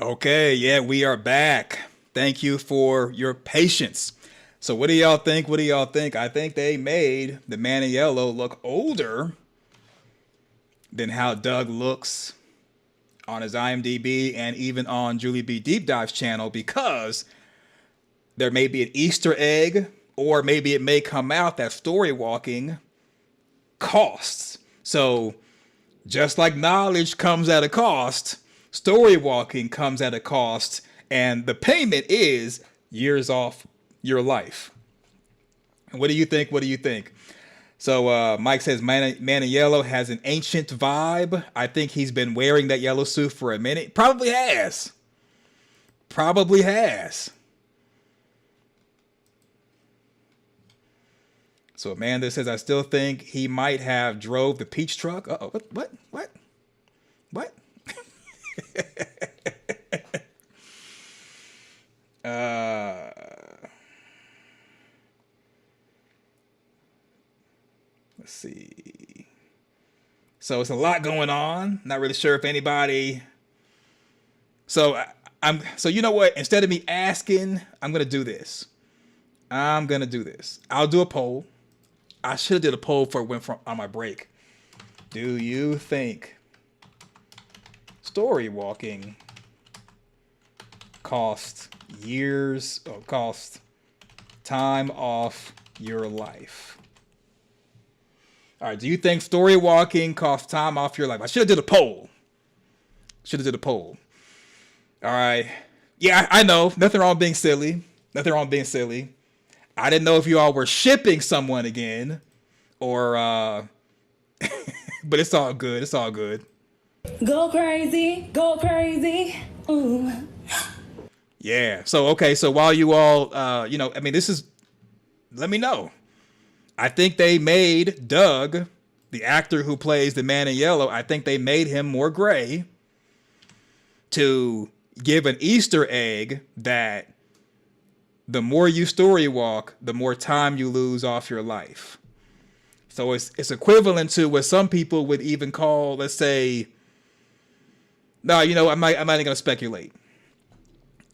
S1: Okay, yeah, we are back. Thank you for your patience. So what do y'all think? What do y'all think? I think they made the man in yellow look older than how Doug looks on his IMDb and even on Julie B. Deep Dive's channel, because there may be an Easter egg, or maybe it may come out that Storywalking costs. So just like knowledge comes at a cost, Storywalking comes at a cost, and the payment is years off your life. What do you think? What do you think? So Mike says Man in Yellow has an ancient vibe. I think he's been wearing that yellow suit for a minute. Probably has. Probably has. So Amanda says, I still think he might have drove the peach truck. Uh-oh, what? Let's see. So it's a lot going on. Not really sure if anybody. So So you know what? Instead of me asking, I'm gonna do this. I'll do a poll. I should have did a poll before I went on my break. Do you think Storywalking cost time off your life? All right, do you think Storywalking costs time off your life? I should have did a poll. All right. Yeah, I know. Nothing wrong being silly. I didn't know if you all were shipping someone again, or but it's all good.
S4: Go crazy. Ooh.
S1: Yeah. So okay. So while you all, let me know. I think they made Doug, the actor who plays the man in yellow, I think they made him more gray to give an Easter egg that the more you story walk, the more time you lose off your life. So it's equivalent to what some people would even call, let's say, no, I'm not even going to speculate.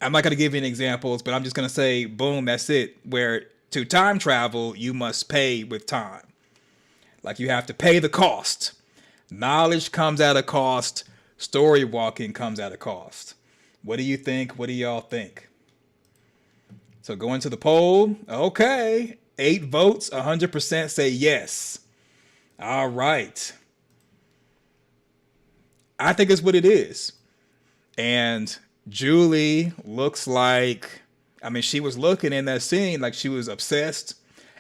S1: I'm not going to give you any examples, but I'm just going to say, boom, that's it. Where to time travel, you must pay with time. Like you have to pay the cost. Knowledge comes at a cost. Story walking comes at a cost. What do you think? What do y'all think? So going to the poll. Okay. 8 votes, 100% say yes. All right. I think it's what it is. And Julie looks like, she was looking in that scene like she was obsessed,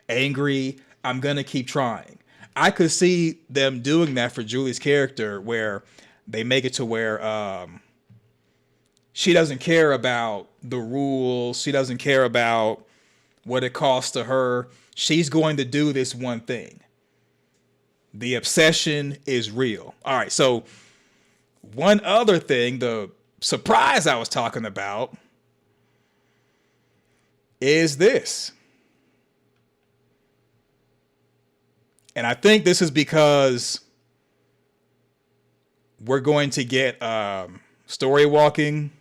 S1: angry. I'm going to keep trying. I could see them doing that for Julie's character, where they make it to where she doesn't care about the rules. She doesn't care about what it costs to her. She's going to do this one thing. The obsession is real. All right. So one other thing, the surprise I was talking about is this. And I think this is because we're going to get story walking,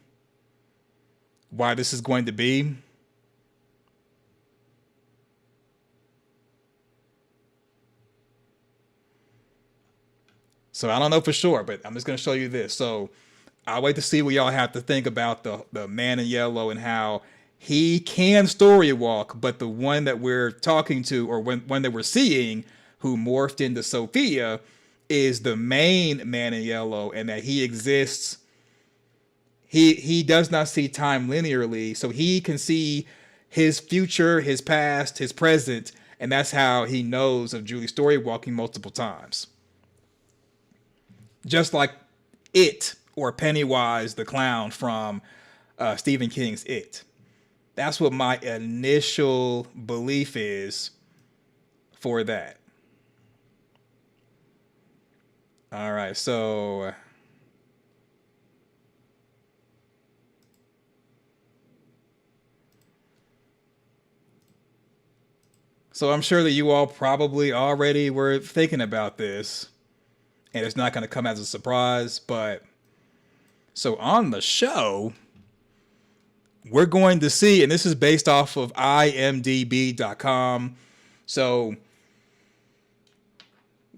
S1: why this is going to be. So I don't know for sure, but I'm just going to show you this. So I'll wait to see what y'all have to think about the man in yellow and how he can story walk, but the one that we're talking to, or one that we're seeing, who morphed into Sophia, is the main man in yellow, and that he exists. He does not see time linearly, so he can see his future, his past, his present, and that's how he knows of Julie story walking multiple times. Just like It, or Pennywise the clown from Stephen King's It. That's what my initial belief is for that. All right, so I'm sure that you all probably already were thinking about this, and it's not going to come as a surprise, but so on the show, we're going to see, and this is based off of imdb.com. So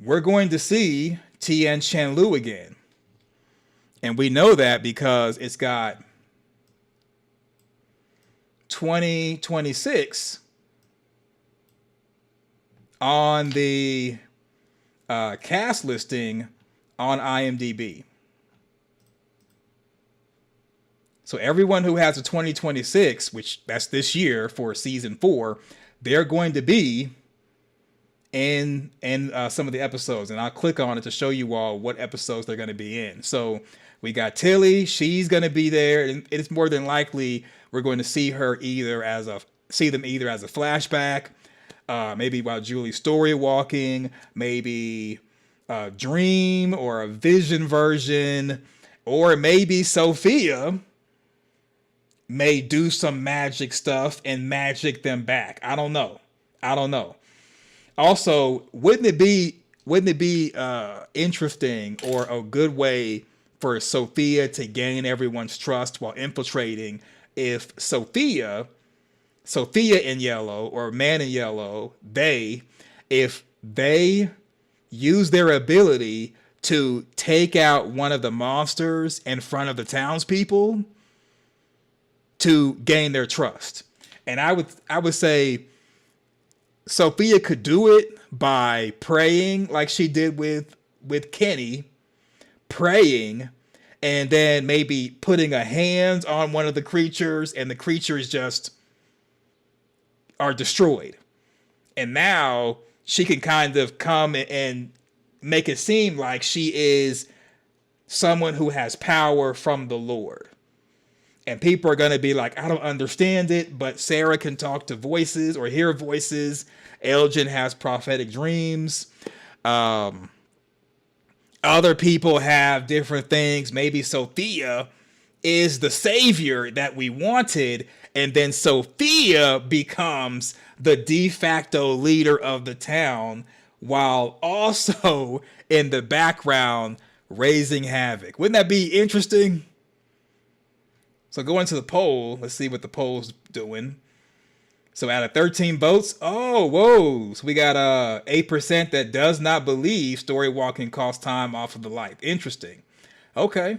S1: we're going to see Tien Chen Lu again. And we know that because it's got 2026 on the cast listing on IMDb. So everyone who has a 2026, which that's this year for season 4, they're going to be in some of the episodes, and I'll click on it to show you all what episodes they're going to be in. So we got Tilly, she's going to be there, and it's more than likely we're going to see them either as a flashback, maybe while Julie's story walking, maybe a dream or a vision version, or maybe Sophia may do some magic stuff and magic them back. I don't know. Also, wouldn't it be interesting or a good way for Sophia to gain everyone's trust while infiltrating if Sophia in yellow or Man in Yellow, if they use their ability to take out one of the monsters in front of the townspeople to gain their trust. And I would say Sophia could do it by praying like she did with Kenny, praying, and then maybe putting a hand on one of the creatures, and the creatures just are destroyed. And now she can kind of come and make it seem like she is someone who has power from the Lord. And people are going to be like, I don't understand it, but Sarah can talk to voices or hear voices. Elgin has prophetic dreams. Other people have different things. Maybe Sophia is the savior that we wanted, and then Sophia becomes the de facto leader of the town while also in the background raising havoc. Wouldn't that be interesting? So going to the poll, let's see what the poll's doing. So out of 13 votes, so we got 8% that does not believe story walking costs time off of the life. Interesting. Okay.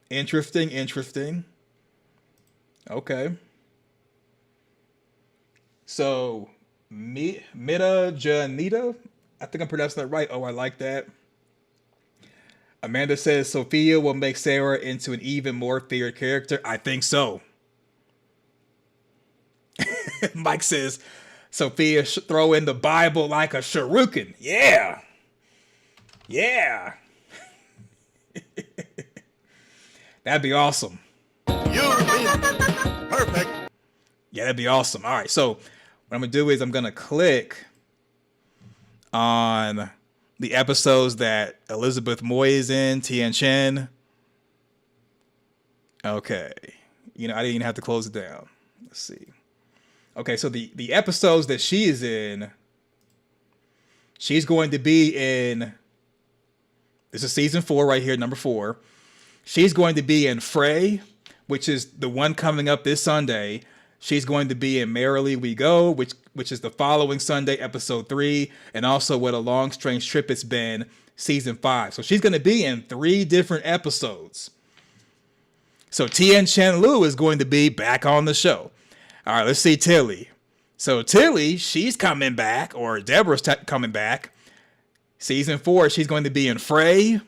S1: Interesting. Okay. So Mita Janita, I think I'm pronouncing that right. Oh, I like that. Amanda says Sophia will make Sarah into an even more feared character. I think so. Mike says Sophia should throw in the Bible like a shuriken. Yeah. That'd be awesome.
S3: You win. Perfect.
S1: Yeah, that'd be awesome. All right, so what I'm going to do is I'm going to click on the episodes that Elizabeth Moy is in, Tien Chen. Okay. I didn't even have to close it down. Let's see. Okay, so the episodes that she is in, she's going to be in, this is season 4 right here, number 4. She's going to be in Frey, which is the one coming up this Sunday. She's going to be in Merrily We Go, which is the following Sunday, episode 3, and also What a Long Strange Trip It's Been, season 5. So she's going to be in 3 different episodes. So Tien Chen Lu is going to be back on the show. All right, let's see Tilly. So Tilly, she's coming back, or Deborah's coming back. Season 4, she's going to be in Frey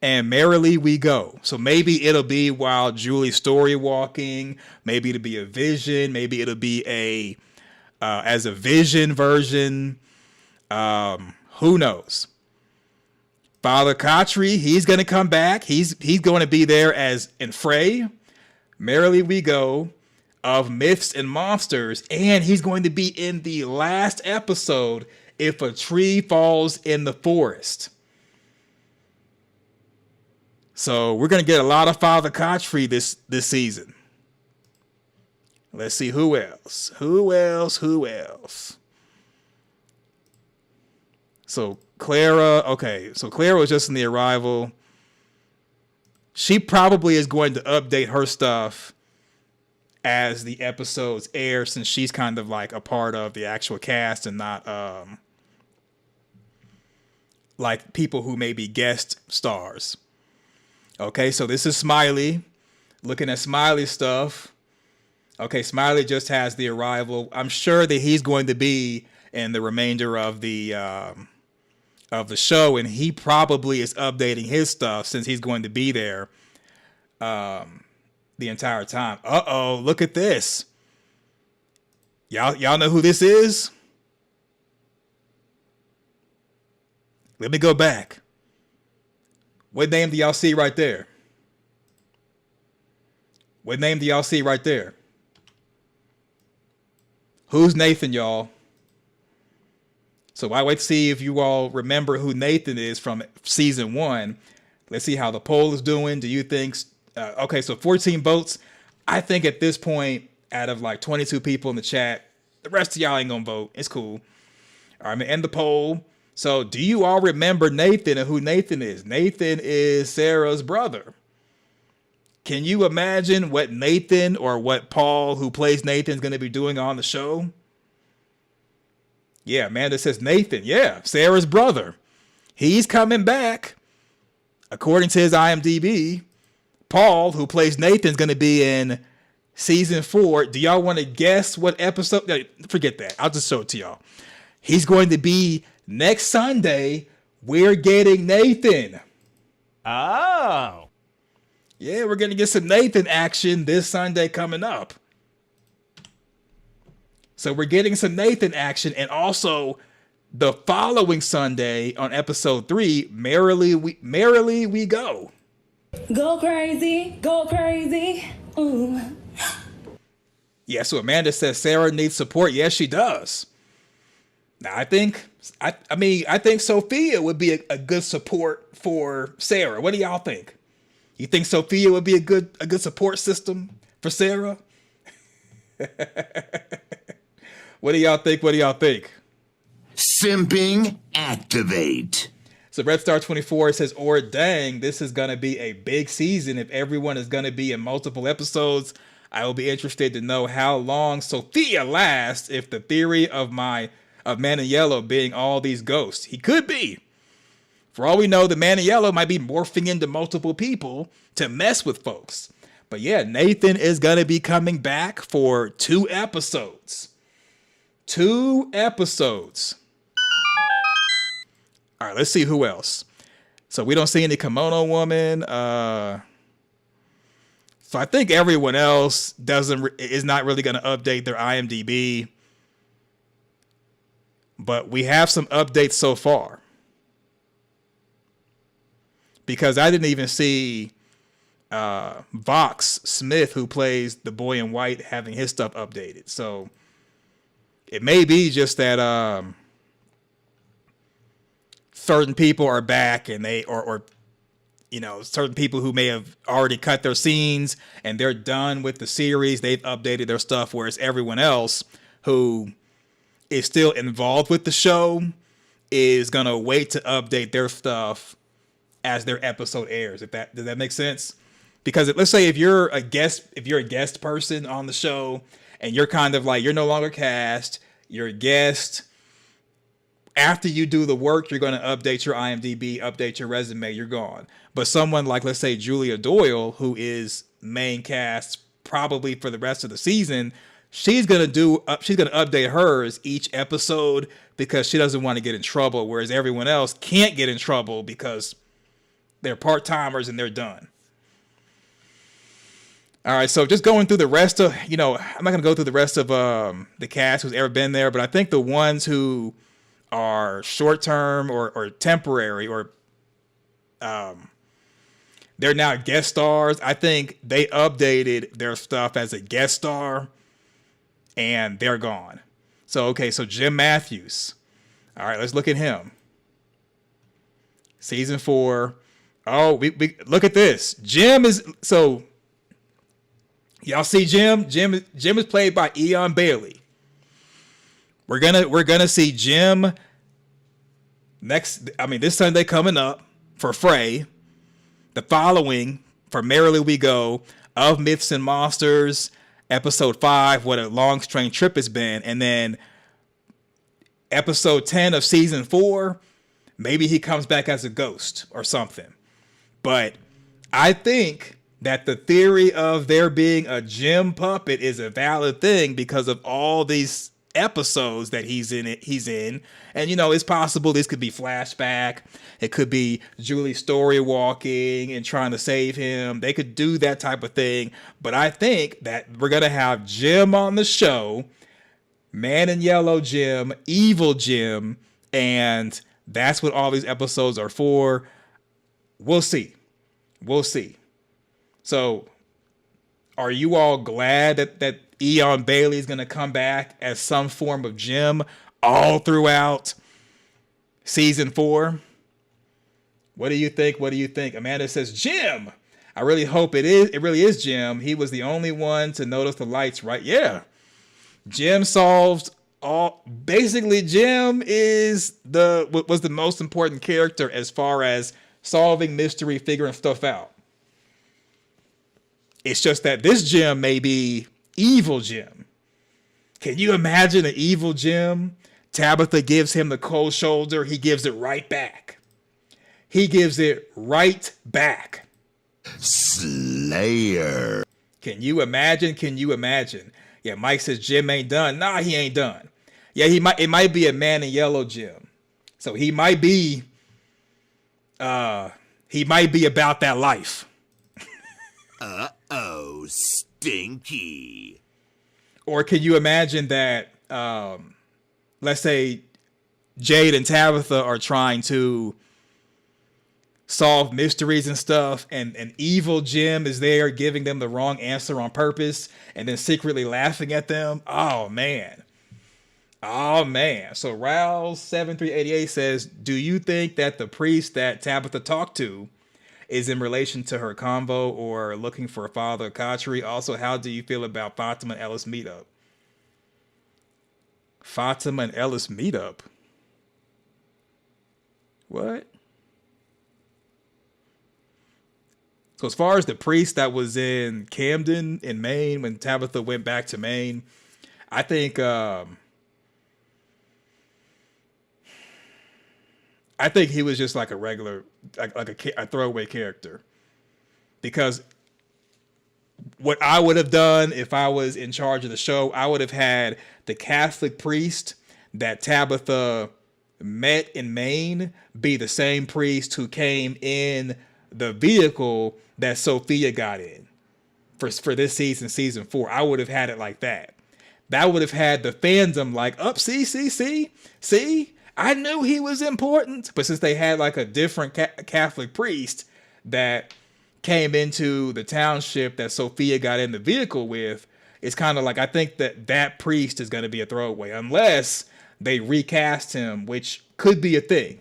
S1: and Merrily We Go. So maybe it'll be while Julie's story walking. Maybe it'll be a vision. Maybe it'll be as a vision version. Who knows? Father Khatri, he's going to come back. He's going to be there as in Frey, Merrily We Go, of Myths and Monsters, and he's going to be in the last episode, If a Tree Falls in the Forest. So we're going to get a lot of Father Khatri this season. Let's see who else. So Clara, okay. So Clara was just in the Arrival. she probably is going to update her stuff as the episodes air, since she's kind of like a part of the actual cast and not like people who may be guest stars. Okay, so this is Smiley. Looking at Smiley stuff. Okay, Smiley just has the arrival. I'm sure that he's going to be in the remainder of the show, and he probably is updating his stuff since he's going to be there the entire time. Uh-oh, look at this. Y'all know who this is? Let me go back. What name do y'all see right there? What name do y'all see right there? Who's Nathan, y'all? So I wait to see if you all remember who Nathan is from season 1. Let's see how the poll is doing. Do you think... okay, so 14 votes. I think at this point, out of like 22 people in the chat, the rest of y'all ain't gonna vote. It's cool. All right, I'm gonna end the poll. So do you all remember Nathan and who Nathan is? Nathan is Sarah's brother. Can you imagine what Nathan or what Paul, who plays Nathan, is going to be doing on the show? Yeah, Amanda says Nathan. Yeah, Sarah's brother. He's coming back. According to his IMDb, Paul, who plays Nathan, is going to be in season 4. Do y'all want to guess what episode? No, forget that. I'll just show it to y'all. He's going to be next Sunday. We're getting Nathan.
S5: Oh.
S1: Yeah, we're going to get some Nathan action this Sunday coming up. So we're getting some Nathan action, and also the following Sunday on episode 3, Merrily We Go.
S4: Go crazy, go crazy. Ooh.
S1: Yeah, so Amanda says Sarah needs support. Yes, she does. Now, I think Sophia would be a good support for Sarah. What do y'all think? You think Sophia would be a good support system for Sarah? What do y'all think? What do y'all think?
S6: Simping activate.
S1: So Red Star 24 says, or dang, this is going to be a big season. If everyone is going to be in multiple episodes, I will be interested to know how long Sophia lasts if the theory of Man in Yellow being all these ghosts. He could be. For all we know, the Man in Yellow might be morphing into multiple people to mess with folks. But yeah, Nathan is going to be coming back for 2 episodes. 2 episodes. All right, let's see who else. So we don't see any Kimono Woman. So I think everyone else is not really going to update their IMDb. But we have some updates so far. Because I didn't even see Vox Smith, who plays the boy in white, having his stuff updated. So it may be just that certain people are back, and they or certain people who may have already cut their scenes and they're done with the series, they've updated their stuff, whereas everyone else who is still involved with the show is gonna wait to update their stuff as their episode airs. Does that make sense? Because let's say if you're a guest person on the show and you're kind of like, you're no longer cast, you're a guest. After you do the work, you're going to update your IMDb, update your resume, you're gone. But someone like, let's say, Julia Doyle, who is main cast probably for the rest of the season, she's going to update hers each episode because she doesn't want to get in trouble, whereas everyone else can't get in trouble because they're part-timers and they're done. All right, so just going through the rest of, I'm not going to go through the rest of the cast who's ever been there, but I think the ones who are short-term or temporary or they're now guest stars, I think they updated their stuff as a guest star and they're gone. So Jim Matthews. All right, let's look at him. Season 4. Oh, we look at this. Jim is so. Y'all see Jim? Jim is played by Eon Bailey. We're gonna see Jim this Sunday coming up for Frey. The following For Merrily We Go, Of Myths and Monsters, episode 5, what a long strange trip it's been, and then episode 10 of season 4, maybe he comes back as a ghost or something. But I think that the theory of there being a Jim puppet is a valid thing because of all these episodes that he's in. And it's possible this could be flashback. It could be Julie story walking and trying to save him. They could do that type of thing. But I think that we're going to have Jim on the show, Man in Yellow Jim, Evil Jim, and that's what all these episodes are for. We'll see. So are you all glad that Eon Bailey is going to come back as some form of Jim all throughout season 4? What do you think? Amanda says, Jim. I really hope it really is Jim. He was the only one to notice the lights, right? Yeah. Jim solved all. Basically, Jim was the most important character as far as solving mystery, figuring stuff out. It's just that this Jim may be Evil Jim. Can you imagine an Evil Jim? Tabitha gives him the cold shoulder. He gives it right back.
S6: Slayer.
S1: Can you imagine? Yeah, Mike says Jim ain't done. Nah, he ain't done. Yeah, it might be a Man in Yellow Jim. So he might be about that life.
S6: Uh-oh, stinky.
S1: Or can you imagine that, let's say Jade and Tabitha are trying to solve mysteries and stuff, and Evil Jim is there giving them the wrong answer on purpose and then secretly laughing at them? Oh, man. So Rouse7388 says, do you think that the priest that Tabitha talked to is in relation to her convo or looking for Father Khatri? Also, how do you feel about Fatima and Ellis meetup? What? So as far as the priest that was in Camden in Maine when Tabitha went back to Maine, I think he was just like a regular, like a throwaway character. Because what I would have done if I was in charge of the show, I would have had the Catholic priest that Tabitha met in Maine be the same priest who came in the vehicle that Sophia got in for this season 4. I would have had it like that. That would have had the fandom like, see, I knew he was important. But since they had like a different Catholic priest that came into the township that Sophia got in the vehicle with, it's kind of like, I think that priest is going to be a throwaway unless they recast him, which could be a thing.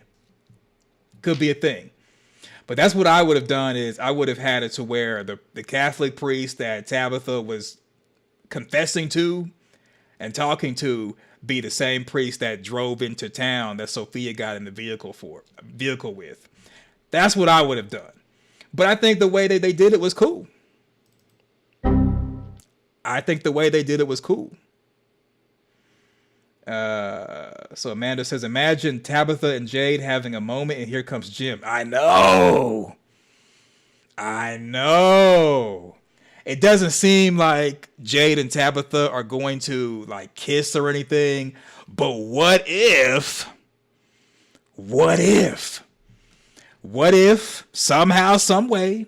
S1: But that's what I would have done is I would have had it to where the Catholic priest that Tabitha was confessing to and talking to be the same priest that drove into town that Sophia got in the vehicle with. That's what I would have done. But I think the way that they did it was cool. So Amanda says, imagine Tabitha and Jade having a moment and here comes Jim. I know. It doesn't seem like Jade and Tabitha are going to like kiss or anything. But what if somehow, some way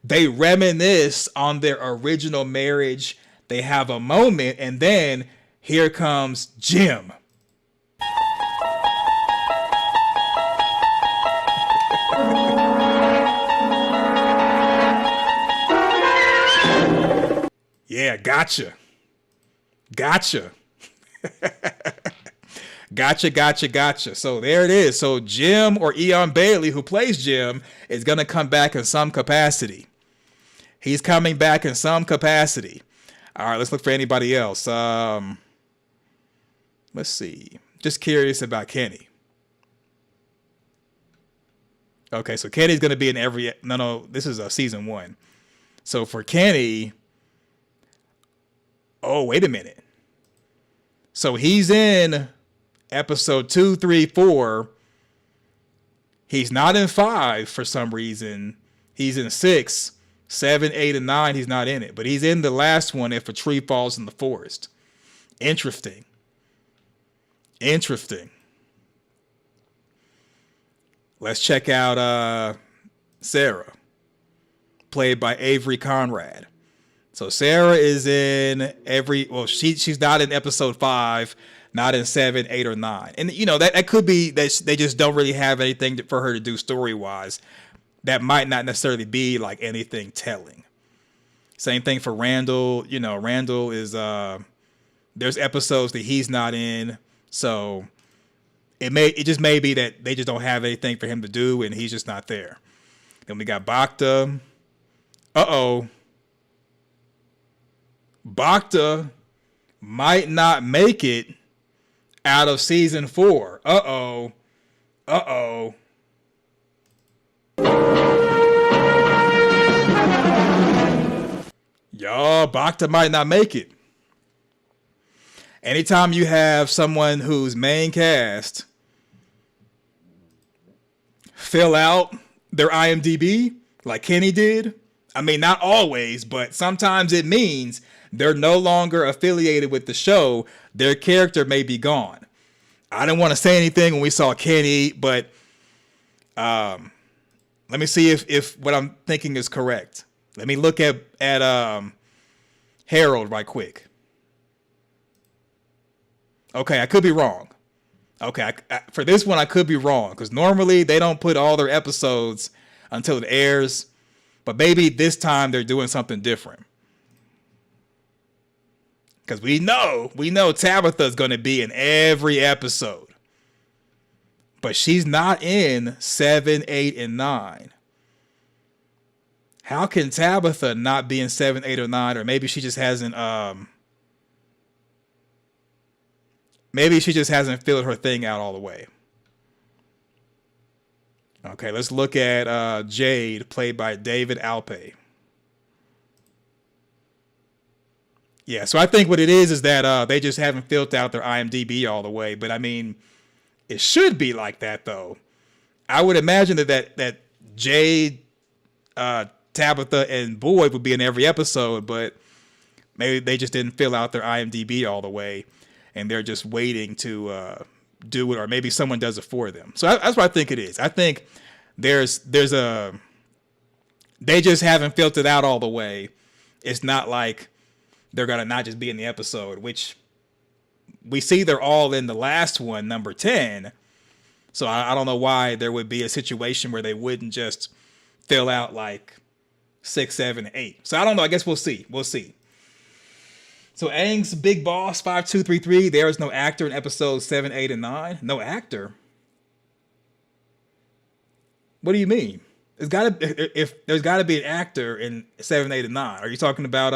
S1: they reminisce on their original marriage, they have a moment, and then here comes Jim. Yeah, gotcha. Gotcha. So there it is. So Jim, or Eon Bailey, who plays Jim, is going to come back in some capacity. He's coming back in some capacity. All right, let's look for anybody else. Let's see. Just curious about Kenny. Okay, so Kenny's going to be in every... No, this is season 1. So for Kenny, oh, wait a minute. So he's in episode 2, 3, 4. He's not in 5 for some reason. He's in 6, 7, 8, and 9. He's not in it. But he's in the last one, If a Tree Falls in the Forest. Interesting. Let's check out Sarah, played by Avery Conrad. So Sarah is in she's not in episode 5, not in 7, 8, or 9. And, that could be that they just don't really have anything for her to do story-wise. That might not necessarily be like anything telling. Same thing for Randall. Randall is, there's episodes that he's not in. So it just may be that they just don't have anything for him to do and he's just not there. Then we got Bacta. Bacta might not make it out of season 4. Y'all, Bacta might not make it. Anytime you have someone whose main cast fill out their IMDb like Kenny did, I mean, not always, but sometimes it means they're no longer affiliated with the show. Their character may be gone. I didn't want to say anything when we saw Kenny, but let me see if what I'm thinking is correct. Let me look at Harold right quick. Okay, I could be wrong. Okay, for this one, I could be wrong because normally they don't put all their episodes until it airs, but maybe this time they're doing something different. Because we know Tabitha's going to be in every episode, but she's not in 7, 8, and 9. How can Tabitha not be in 7, 8, or 9? Or maybe she just hasn't. Maybe she just hasn't filled her thing out all the way. Okay, let's look at Jade, played by David Alpay. Yeah, so I think what it is that they just haven't filled out their IMDb all the way. But I mean, it should be like that though. I would imagine that Jade, Tabitha, and Boyd would be in every episode, but maybe they just didn't fill out their IMDb all the way, and they're just waiting to do it, or maybe someone does it for them. So that's what I think it is. I think there's they just haven't filled it out all the way. It's not like they're gonna not just be in the episode, which we see they're all in the last one, number 10. So I don't know why there would be a situation where they wouldn't just fill out like 6, 7, 8. So I don't know. I guess we'll see. So Aang's Big Boss 5233. There is no actor in episodes 7, 8, and 9. No actor. What do you mean? There's got to be an actor in 7, 8, and 9. Are you talking about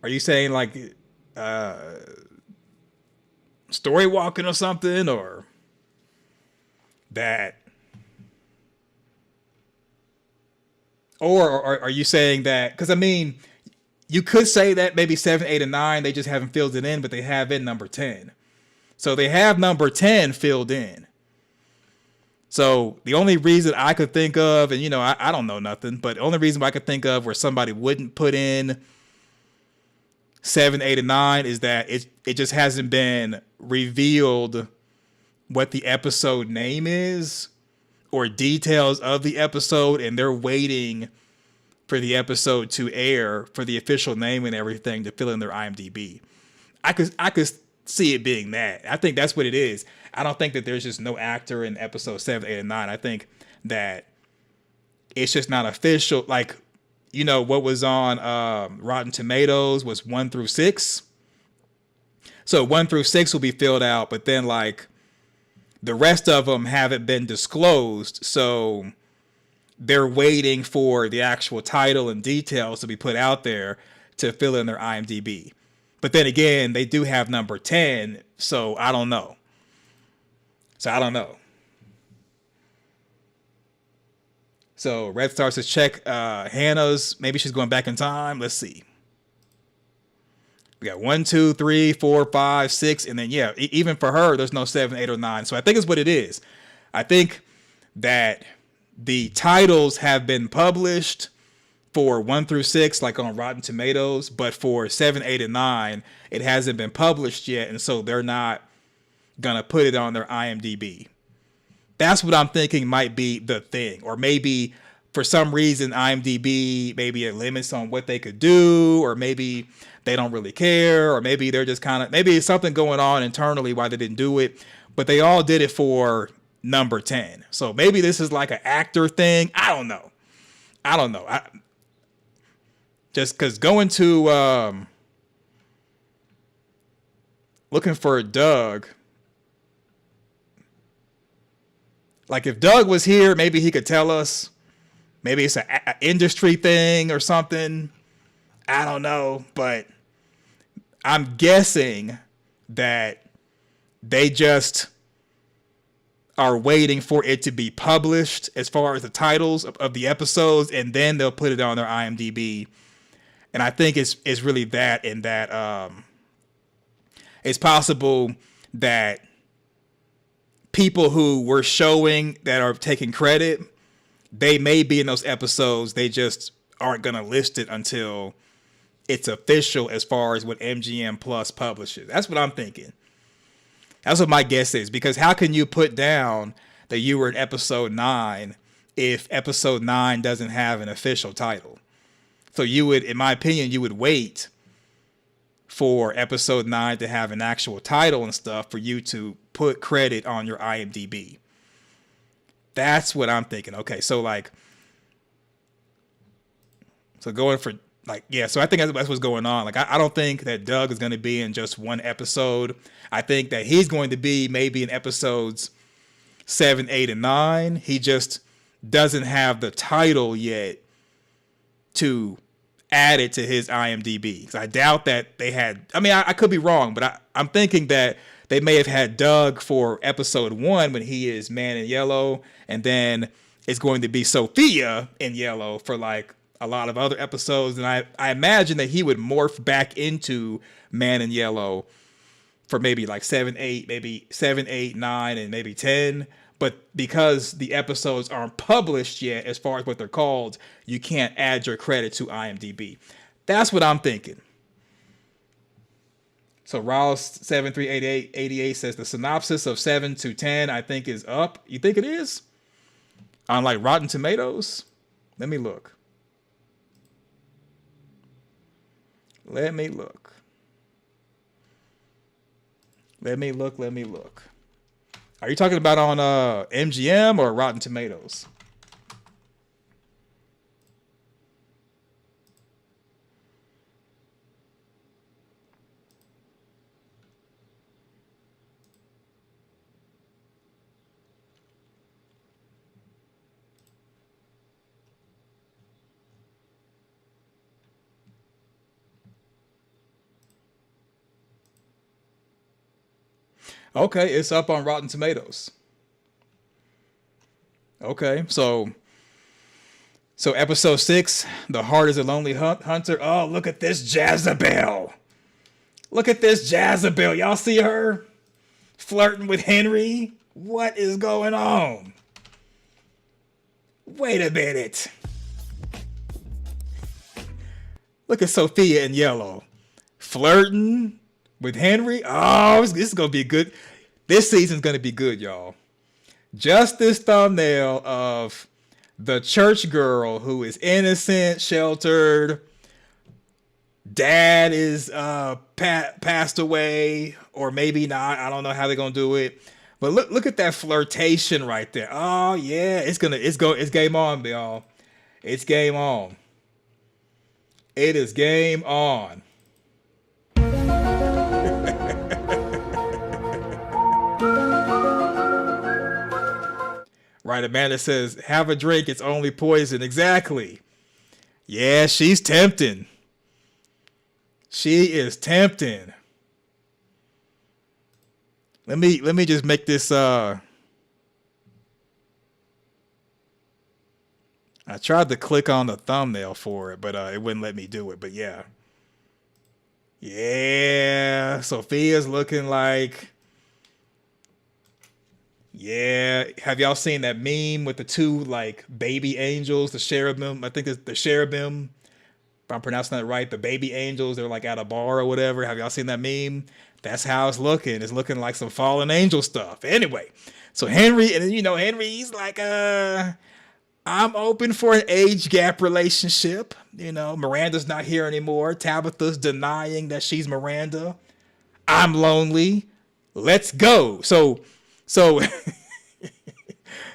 S1: Are you saying like Storywalking or something, or that? Or are you saying that? Because I mean, you could say that maybe 7, 8, and 9 they just haven't filled it in, but they have in number 10. So they have number 10 filled in. So the only reason I could think of, and I don't know nothing, but the only reason I could think of where somebody wouldn't put in 7, 8, and 9 is that it just hasn't been revealed what the episode name is or details of the episode, and they're waiting for the episode to air for the official name and everything to fill in their IMDb. I could see it being that. I think that's what it is. I don't think that there's just no actor in episode 7, 8, and 9. I think that it's just not official. Like, what was on Rotten Tomatoes was 1 through 6. So 1 through 6 will be filled out, but then like the rest of them haven't been disclosed. So they're waiting for the actual title and details to be put out there to fill in their IMDb. But then again, they do have number 10. So I don't know. So Red Star says check Hannah's. Maybe she's going back in time. Let's see. We got 1, 2, 3, 4, 5, 6, and then yeah, even for her, there's no 7, 8, or 9. So I think it's what it is. I think that the titles have been published for 1 through 6, like on Rotten Tomatoes, but for 7, 8, and 9, it hasn't been published yet, and so they're not gonna put it on their IMDb. That's what I'm thinking might be the thing, or maybe for some reason IMDb maybe it limits on what they could do, or maybe they don't really care, or maybe they're just kind of, maybe it's something going on internally why they didn't do it, but they all did it for number 10. So maybe this is like an actor thing. I don't know. Just because going to looking for Doug, like if Doug was here, maybe he could tell us. Maybe it's an industry thing or something. I don't know, but I'm guessing that they just are waiting for it to be published as far as the titles of the episodes, and then they'll put it on their IMDb. And I think it's really that, and that it's possible that people who were showing that are taking credit, they may be in those episodes. They just aren't going to list it until it's official as far as what MGM Plus publishes. That's what I'm thinking. That's what my guess is, because how can you put down that you were in episode 9 if episode 9 doesn't have an official title? So you would, in my opinion, you would wait for episode 9 to have an actual title and stuff for you to put credit on your IMDb. That's what I'm thinking. Okay, so like, so going for like, yeah, so I think that's what's going on. Like, I don't think that Doug is going to be in just one episode. I think that he's going to be maybe in episodes 7, 8, and 9. He just doesn't have the title yet to add it to his IMDb. So I doubt that they had, I mean, I could be wrong, but I'm thinking that they may have had Doug for episode 1 when he is Man in Yellow, and then it's going to be Sophia in Yellow for like a lot of other episodes. And I imagine that he would morph back into Man in Yellow for maybe like 7, 8, maybe 7, 8, 9, and maybe 10. But because the episodes aren't published yet, as far as what they're called, you can't add your credit to IMDb. That's what I'm thinking. So Ross 738888 says the synopsis of 7 to 10 I think is up. You think it is? On like Rotten Tomatoes? Let me look. Let me look. Are you talking about on MGM or Rotten Tomatoes? Okay, it's up on Rotten Tomatoes. Okay, so episode 6, The Heart is a Lonely Hunter. Oh, look at this Jezebel. Look at this Jezebel. Y'all see her flirting with Henry? What is going on? Wait a minute. Look at Sophia in Yellow. Flirting with Henry. Oh, this is going to be good. This season's going to be good, y'all. Just this thumbnail of the church girl who is innocent, sheltered. Dad is passed away, or maybe not. I don't know how they're going to do it. But look at that flirtation right there. Oh, yeah. It's game on, y'all. It's game on. It is game on. Right, Amanda says, have a drink, it's only poison. Exactly. Yeah, she's tempting. She is tempting. Let me just make this I tried to click on the thumbnail for it, but it wouldn't let me do it. But yeah. Yeah. Sophia's looking like... Yeah. Have y'all seen that meme with the two like baby angels, the cherubim? I think it's the cherubim. If I'm pronouncing that right, the baby angels, they're like at a bar or whatever. Have y'all seen that meme? That's how it's looking. It's looking like some fallen angel stuff. Anyway, so Henry, and you know, Henry, he's like, I'm open for an age gap relationship. You know, Miranda's not here anymore. Tabitha's denying that she's Miranda. I'm lonely. Let's go. So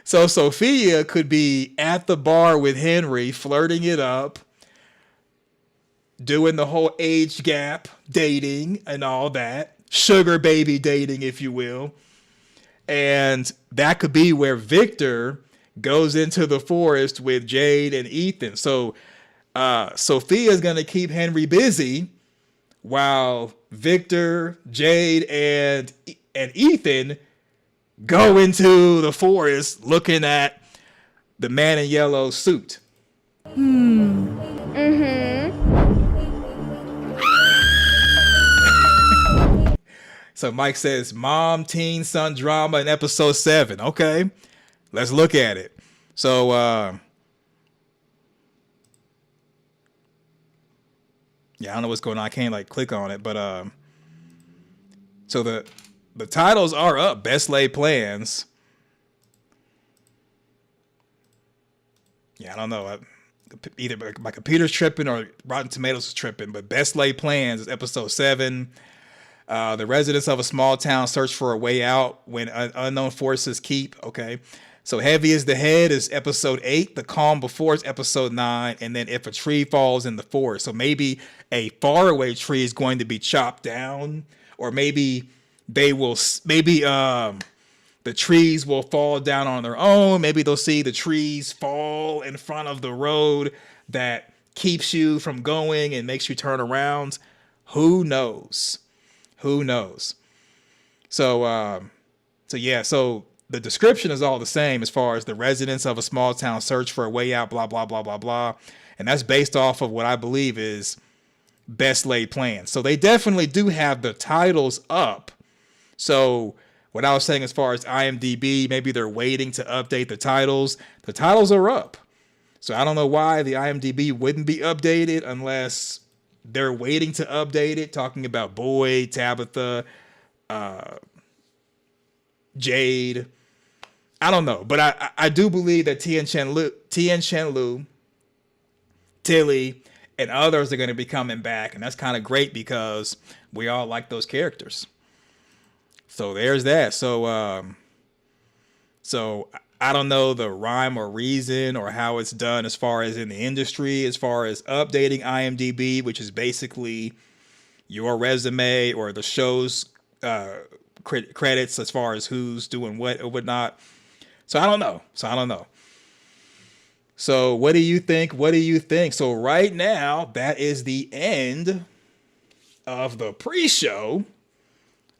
S1: Sophia could be at the bar with Henry, flirting it up, doing the whole age gap dating and all that. Sugar baby dating, if you will. And that could be where Victor goes into the forest with Jade and Ethan. So Sophia's going to keep Henry busy while Victor, Jade, and Ethan go into the forest looking at the man in yellow suit. So Mike says, mom, teen, son drama in episode 7. Okay, let's look at it. So, yeah, I don't know what's going on. I can't like click on it, but so the titles are up. Best laid plans. Yeah, I don't know. Either my computer's tripping or Rotten Tomatoes is tripping, but Best Laid Plans is episode 7. The residents of a small town search for a way out when unknown forces keep. Okay. So Heavy as the Head is episode 8. The Calm Before is episode 9. And then If a Tree Falls in the Forest. So maybe a faraway tree is going to be chopped down, or maybe the trees will fall down on their own. Maybe they'll see the trees fall in front of the road that keeps you from going and makes you turn around. Who knows? Who knows? So the description is all the same as far as the residents of a small town search for a way out, blah, blah, blah, blah, blah. And that's based off of what I believe is Best Laid Plans. So they definitely do have the titles up. So what I was saying as far as IMDb, maybe they're waiting to update the titles. The titles are up. So I don't know why the IMDb wouldn't be updated unless they're waiting to update it, talking about Boyd, Tabitha, Jade. I don't know, but I do believe that Tien Shan Lu, Tilly, and others are going to be coming back, and that's kind of great because we all like those characters. So there's that. So I don't know the rhyme or reason or how it's done as far as in the industry, as far as updating IMDb, which is basically your resume or the show's credits as far as who's doing what or whatnot. So I don't know. So what do you think? So right now, that is the end of the pre-show.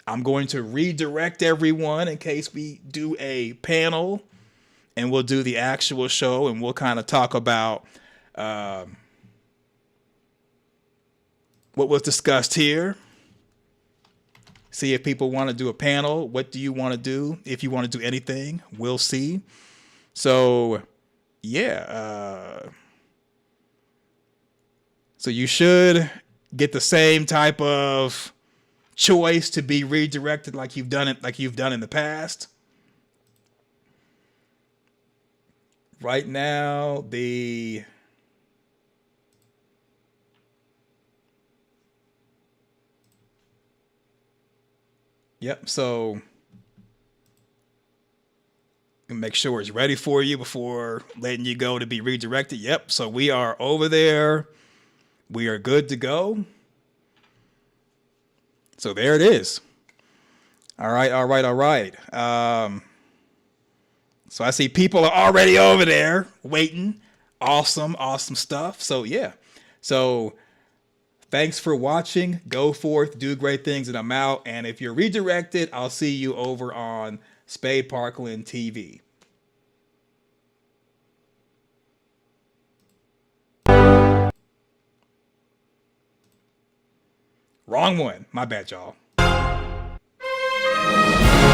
S1: I'm going to redirect everyone in case we do a panel, and we'll do the actual show, and we'll kind of talk about what was discussed here. See if people want to do a panel. What do you want to do? If you want to do anything, we'll see. So, yeah. So you should get the same type of choice to be redirected like you've done in the past. Right now, Yep, so make sure it's ready for you before letting you go to be redirected. Yep, so we are over there. We are good to go. So there it is. All right. So I see people are already over there waiting. Awesome stuff. So yeah. So thanks for watching. Go forth, do great things, and I'm out. And if you're redirected, I'll see you over on Spade Parkland TV. Wrong one. My bad, y'all.